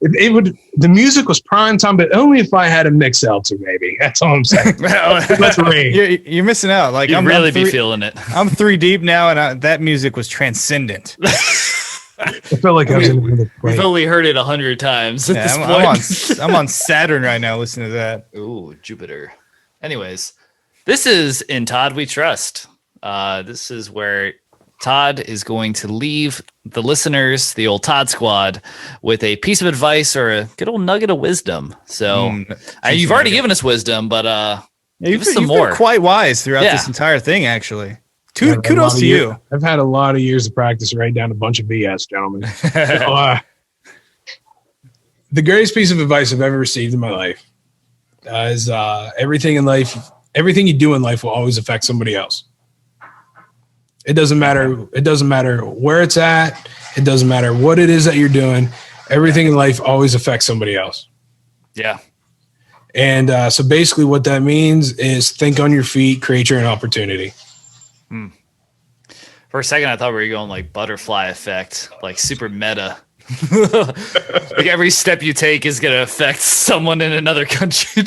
the music was prime time, but only if I had a mix seltzer, maybe. That's all I'm saying. Let's ring. You're missing out. Like I'm really be feeling it. I'm 3 deep now, and that music was transcendent. I felt like I was in the We've only heard it 100 times at this point. I'm on Saturn right now listening to that. Ooh, Jupiter. Anyways, this is In Todd We Trust. This is where Todd is going to leave the listeners, the old Todd squad, with a piece of advice or a good old nugget of wisdom. So you've already given us wisdom, but give us some more. Been quite wise throughout this entire thing, actually. Kudos to you. I've had a lot of years of practice to write down a bunch of BS, gentlemen. The greatest piece of advice I've ever received in my life is everything you do in life will always affect somebody else. It doesn't matter. It doesn't matter where it's at. It doesn't matter what it is that you're doing. Everything in life always affects somebody else. Yeah. And so basically what that means is think on your feet, create your own opportunity. For a second, I thought we were going like butterfly effect, like super meta. Like every step you take is going to affect someone in another country.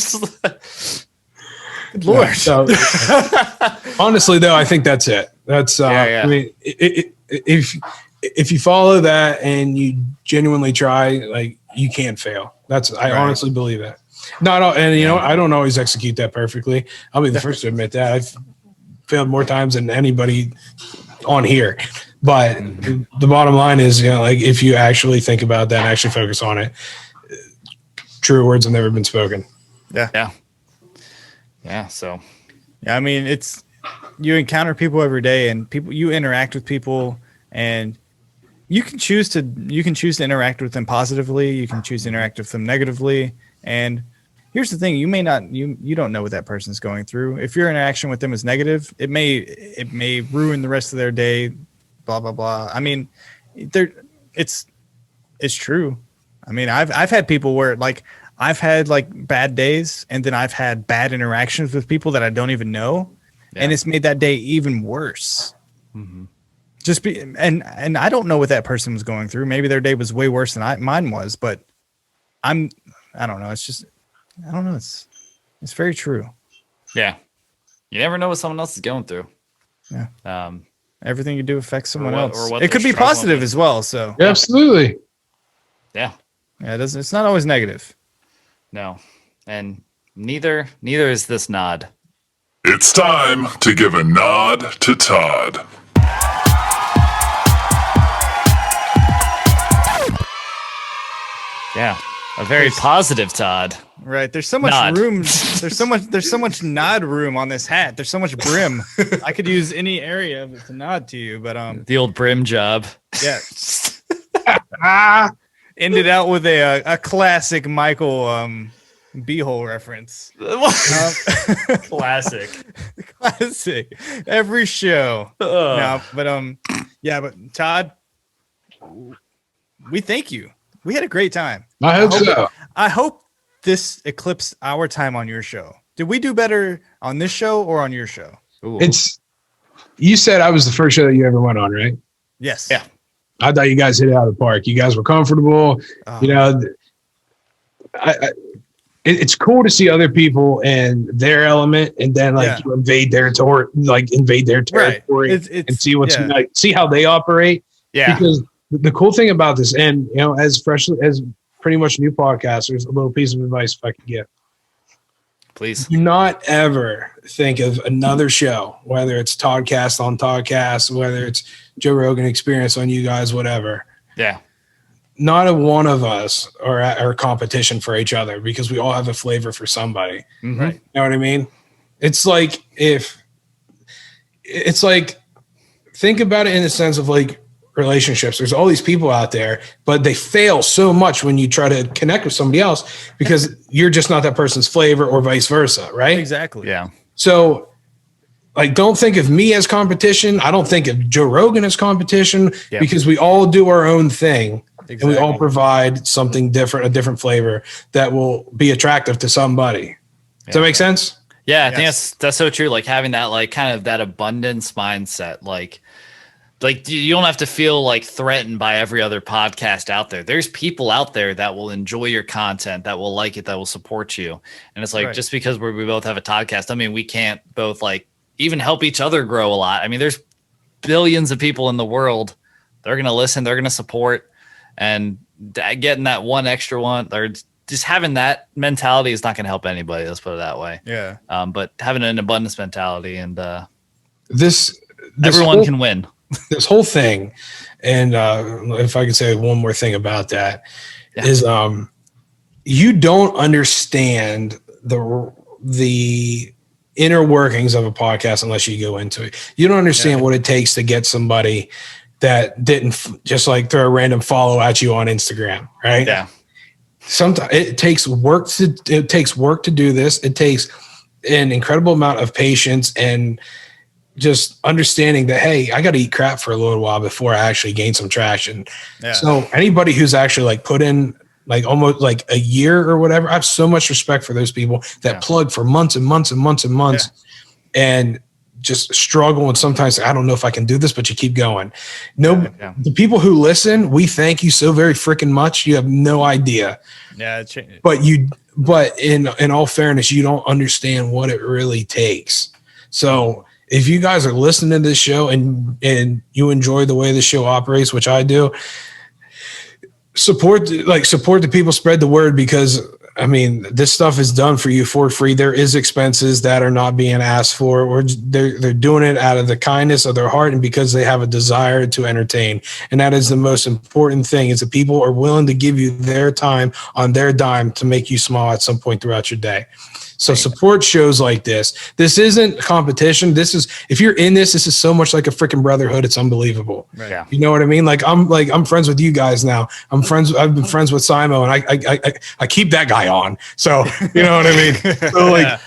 Good Lord. So, honestly, though, I think that's it. That's I mean, if you follow that and you genuinely try, like you can't fail. I honestly believe that. I don't always execute that perfectly. I'll be the first to admit that. I've failed more times than anybody on here. But the bottom line is, like if you actually think about that and actually focus on it, truer words have never been spoken. Yeah. So, I mean, you encounter people every day, and you interact with people, and you can choose to interact with them positively. You can choose to interact with them negatively. And here's the thing: you don't know what that person's going through. If your interaction with them is negative, it may ruin the rest of their day blah blah blah. I mean, it's true. I mean, I've had people where like I've had like bad days, and then I've had bad interactions with people that I don't even know, and it's made that day even worse. Mm-hmm. And I don't know what that person was going through. Maybe their day was way worse than mine was, but I don't know. It's just, I don't know. It's very true. Yeah. You never know what someone else is going through. Yeah. Everything you do affects someone else. Or what it could be positive as well. So yeah, absolutely. Yeah. Yeah. It's not always negative. No. And neither is this nod. It's time to give a nod to Todd. Yeah. A very positive Todd. Right. There's so much nod. room. There's so much nod room on this hat. There's so much brim. I could use any area of it to nod to you, but the old brim job. Yeah. Ended out with a classic Michael beehole reference. Classic. Classic. Every show. No, but yeah, but Todd, we thank you. We had a great time. I hope so. I hope this eclipsed our time on your show. Did we do better on this show or on your show? Ooh. You said I was the first show that you ever went on, right? Yes. Yeah. I thought you guys hit it out of the park. You guys were comfortable. You know, it's cool to see other people in their element, and then you invade their territory, and see what's see how they operate. Yeah. Because the cool thing about this, and you know, as pretty much new podcasters, a little piece of advice if I could give. Please. Do not ever think of another show, whether it's Toddcast on Toddcast, whether it's Joe Rogan Experience on you guys, whatever. Yeah. Not a one of us are competition for each other, because we all have a flavor for somebody. Mm-hmm. Right. You know what I mean? It's like think about it in the sense of like relationships. There's all these people out there, but they fail so much when you try to connect with somebody else because you're just not that person's flavor, or vice versa, right? Exactly. Yeah. So like, don't think of me as competition. I don't think of Joe Rogan as competition, because we all do our own thing. Exactly. And we all provide something different, a different flavor that will be attractive to somebody. Does that make sense? Yeah, I think that's so true. Like having that, like kind of that abundance mindset, like you don't have to feel like threatened by every other podcast out there. There's people out there that will enjoy your content, that will like it, that will support you. And it's like, just because we both have a Toddcast, I mean, we can't both like even help each other grow a lot. I mean, there's billions of people in the world. They're going to listen, they're going to support, and getting that one extra one, or just having that mentality is not going to help anybody. Let's put it that way. Yeah. But having an abundance mentality, and this everyone can win. This whole thing, and if I could say one more thing about that, is you don't understand the inner workings of a podcast unless you go into it. You don't understand what it takes to get somebody that didn't just like throw a random follow at you on Instagram, right? Yeah. Sometimes it takes work to do this. It takes an incredible amount of patience and just understanding that, hey, I got to eat crap for a little while before I actually gain some traction. Yeah. So anybody who's actually like put in like almost like a year or whatever, I have so much respect for those people that plug for months and months and months and months and just struggle. And sometimes I don't know if I can do this, but you keep going. The people who listen, we thank you so very freaking much. You have no idea. Yeah. But in all fairness, you don't understand what it really takes. So if you guys are listening to this show and you enjoy the way the show operates, which I do, support the people, spread the word, because I mean, this stuff is done for you for free. There is expenses that are not being asked for, or they're doing it out of the kindness of their heart and because they have a desire to entertain. And that is the most important thing, is that people are willing to give you their time on their dime to make you smile at some point throughout your day. So support shows like this. This isn't competition. This is, if you're in this is so much like a freaking brotherhood. It's unbelievable. Right. Yeah. You know what I mean? I'm friends with you guys now. I've been friends with Simo, and I keep that guy on. So, you know what I mean? So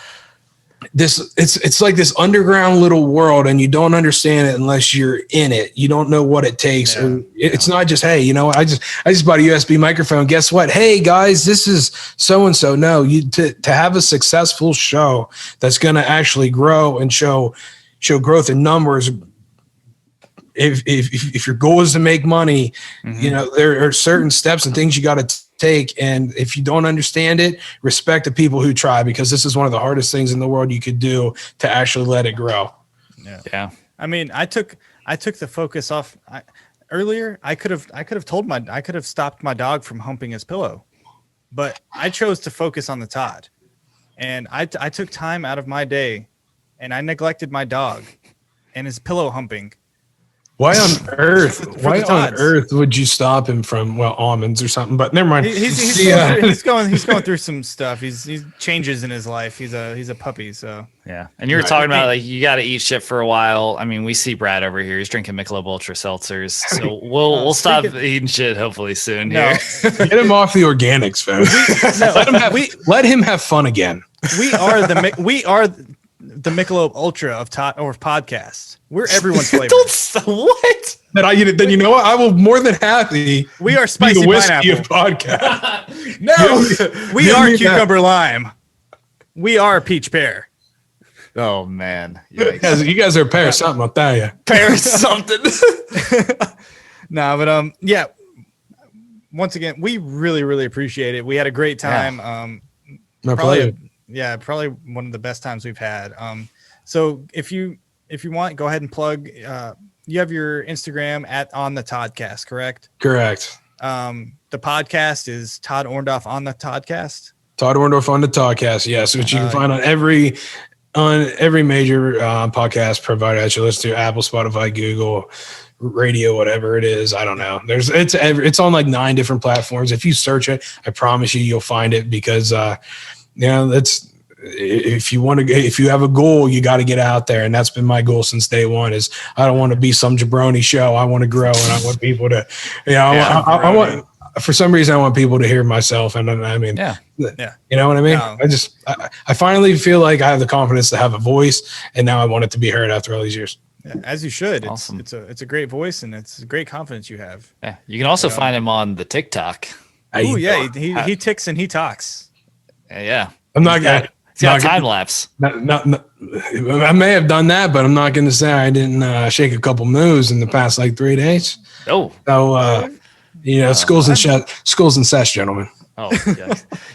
it's like this underground little world, and you don't understand it unless you're in it. You don't know what it takes. It's not just, hey, I just bought a USB microphone. Guess what? Hey guys, this is so and so. No, to have a successful show that's going to actually grow and show growth in numbers. If your goal is to make money, there are certain steps and things you got to take. And if you don't understand it, respect the people who try, because this is one of the hardest things in the world you could do to actually let it grow. Yeah. I mean, I took the focus off earlier. I could have stopped my dog from humping his pillow, but I chose to focus on the Todd, and I took time out of my day, and I neglected my dog and his pillow humping. Why on earth? Why on earth would you stop him from almonds or something? But never mind. He's going through some stuff. He's changes in his life. He's a puppy. So yeah. And you were talking about like you got to eat shit for a while. I mean, we see Brad over here. He's drinking Michelob Ultra seltzers. So we'll stop eating shit hopefully soon. Here. Get him off the organics, folks. Let him have fun again. We are the Michelob Ultra of Todd Orndorf podcasts. We're everyone's flavor. What? Then you know what? I will more than happy. We are spicy be the whiskey pineapple of podcast. No, we are cucumber lime. We are peach pear. Oh man, you guys are pear something. I'll tell you, pear something. No, but yeah. Once again, we really, really appreciate it. We had a great time. My pleasure. Yeah, probably one of the best times we've had. So if you want, go ahead and plug. You have your Instagram on the Toddcast, correct? Correct. The podcast is Todd Orndorf on the Toddcast. Todd Orndorf on the Toddcast, yes, which you can find on every major podcast provider that you listen to: Apple, Spotify, Google, radio, whatever it is. I don't know. It's on like 9 different platforms. If you search it, I promise you'll find it, because if you have a goal, you got to get out there. And that's been my goal since day one. Is I don't want to be some jabroni show. I want to grow, and I want people to, I want, for some reason, I want people to hear myself. And I mean, you know what I mean? I finally feel like I have the confidence to have a voice, and now I want it to be heard after all these years. Yeah, as you should. Awesome. It's a great voice, and it's a great confidence you have. Yeah. You can also find him on the TikTok. Oh yeah. He ticks and he talks. Yeah. I'm not going to. It's got time lapse. I may have done that, but I'm not going to say I didn't shake a couple moves in the past like 3 days. Oh. So, schools and sesh, gentlemen. Oh,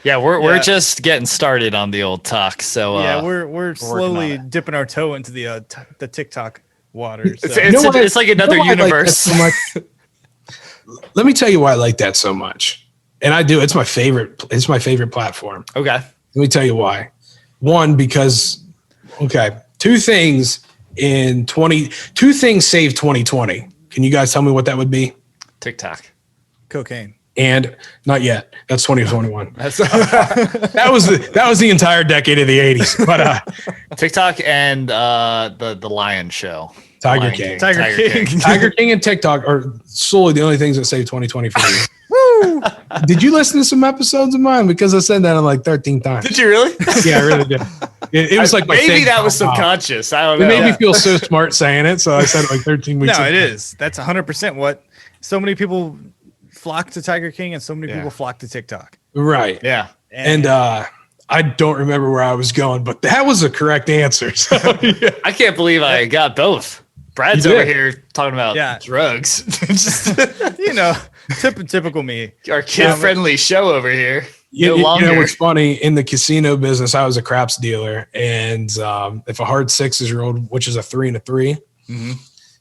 yeah. We're just getting started on the old talk. So yeah, we're slowly dipping our toe into the TikTok water. So. It's like another universe. Let me tell you why I like that so much, and I do. It's my favorite. It's my favorite platform. Okay. Let me tell you why. One, because two things saved 2020. Can you guys tell me what that would be? TikTok. Cocaine. And not yet. That's 2021. That was the entire decade of the 80s. But TikTok and the Lion Show. Tiger King. King. Tiger King and TikTok are solely the only things that saved 2020 for me. Woo! Did you listen to some episodes of mine? Because I said that like 13 times. Did you really? Yeah, I really did. It was like maybe that was subconscious. I don't know. It made me feel so smart saying it, so I said it like 13 weeks. No, it is. That's 100% what so many people flock to Tiger King, and so many people flock to TikTok. Right. Yeah. And I don't remember where I was going, but that was a correct answer. So, yeah. I can't believe I got both. Brad's over here talking about drugs. Just, typical me. Our kid-friendly show over here. You know what's funny? In the casino business, I was a craps dealer, and if a hard 6 is rolled, which is a 3 and a 3,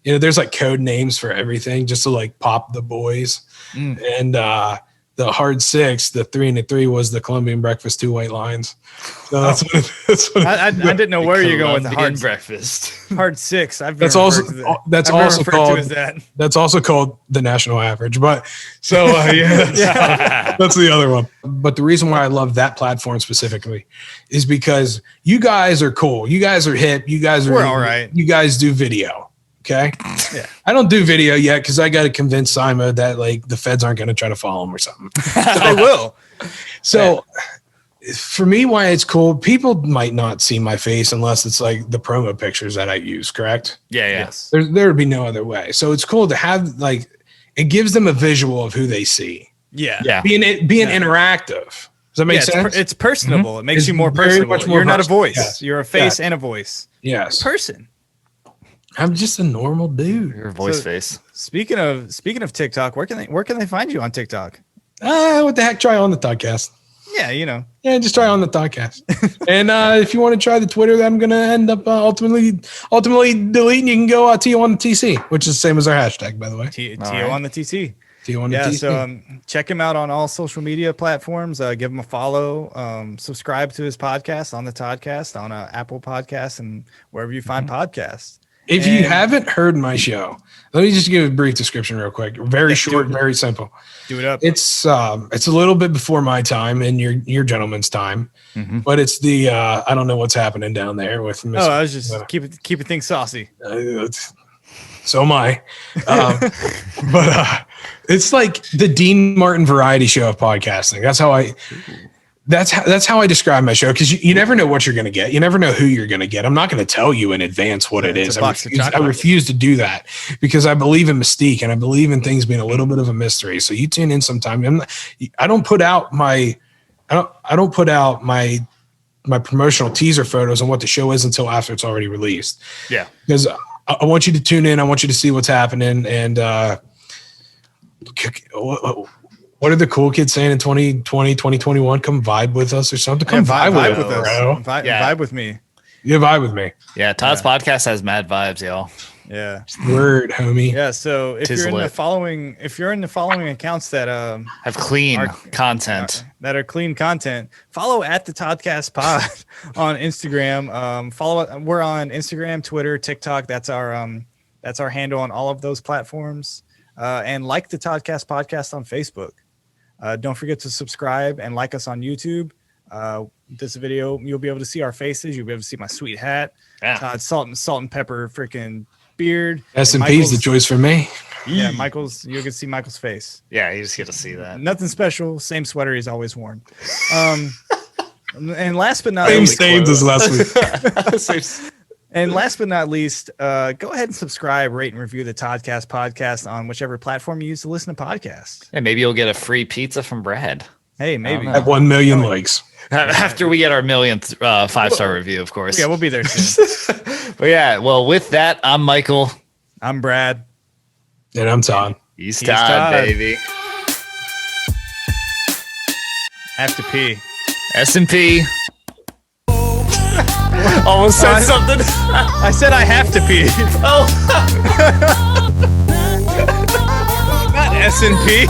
there's like code names for everything just to like pop the boys. And the hard 6, the 3 and a 3 was the Colombian breakfast, 2 white lines. So that's what I didn't know where you're going with the hard breakfast. Hard 6. That's also called the national average. But so that's the other one. But the reason why I love that platform specifically is because you guys are cool. You guys are hip. We're all right. You guys do video. Okay. Yeah. I don't do video yet because I got to convince Simon that like the feds aren't going to try to follow him or something. They will. So for me, why it's cool, people might not see my face unless it's like the promo pictures that I use, correct? Yeah. Yes. There would be no other way. So it's cool to have, like, it gives them a visual of who they see. Yeah. Being interactive. Does that make sense? It's personable. Mm-hmm. It makes It's you more very personable. much more You're not a personal. voice. Yeah. You're a face and a voice. Yes. Person. I'm just a normal dude. Your voice So- face. Speaking of TikTok, where can they find you on TikTok? What the heck? Try on the Toddcast. Yeah, you know. Yeah, just try on the Toddcast. And if you want to try the Twitter, that I'm going to end up ultimately deleting, you can go Tio on the TC, which is the same as our hashtag, by the way. Tio right. on the TC. Tio on the Yeah, TC. so check him out on all social media platforms. Give him a follow. Subscribe to his podcast on the Toddcast, on Apple Podcasts, and wherever you find podcasts. If you haven't heard my show, let me just give a brief description real quick. Very short, very simple. Do it up. It's a little bit before my time and your gentleman's time, but it's the I don't know what's happening down there with Miss. I was just keep it things saucy. So am I. But it's like the Dean Martin variety show of podcasting. That's how I describe my show, because you never know what you're going to get. You never know who you're going to get. I'm not going to tell you in advance what it is. I refuse to do that because I believe in mystique and I believe in things being a little bit of a mystery. So you tune in sometime. I don't put out my promotional teaser photos on what the show is until after it's already released. Yeah. Because I want you to tune in. I want you to see what's happening. And what are the cool kids saying in 2020, 2021? Come vibe with us or something. Come vibe with us, bro. Vibe with me. You vibe with me. Yeah, Todd's podcast has mad vibes, y'all. Yeah. Word, homie. Yeah. So if you're in the following accounts that have clean content, that are clean content, follow at the Toddcast Pod on Instagram. We're on Instagram, Twitter, TikTok. That's our handle on all of those platforms. And like the Toddcast Podcast on Facebook. Don't forget to subscribe and like us on YouTube. This video, you'll be able to see our faces. You'll be able to see my sweet hat. Yeah. Todd's salt and pepper freaking beard. S&P's the choice for me. Yeah, you can see Michael's face. Yeah, you just get to see that. Nothing special. Same sweater he's always worn. And last but not Same least, stains as last week. And last but not least, go ahead and subscribe, rate, and review the Toddcast Podcast on whichever platform you use to listen to podcasts. And maybe you'll get a free pizza from Brad. Hey, maybe. At 1 million likes. After we get our millionth 5-star review, of course. Yeah, we'll be there soon. But yeah, well, with that, I'm Michael. I'm Brad. And I'm Todd. He's He's Todd, Todd. baby. Have to pee. S&P. Almost said something. I said I have to pee. Oh. Not S&P.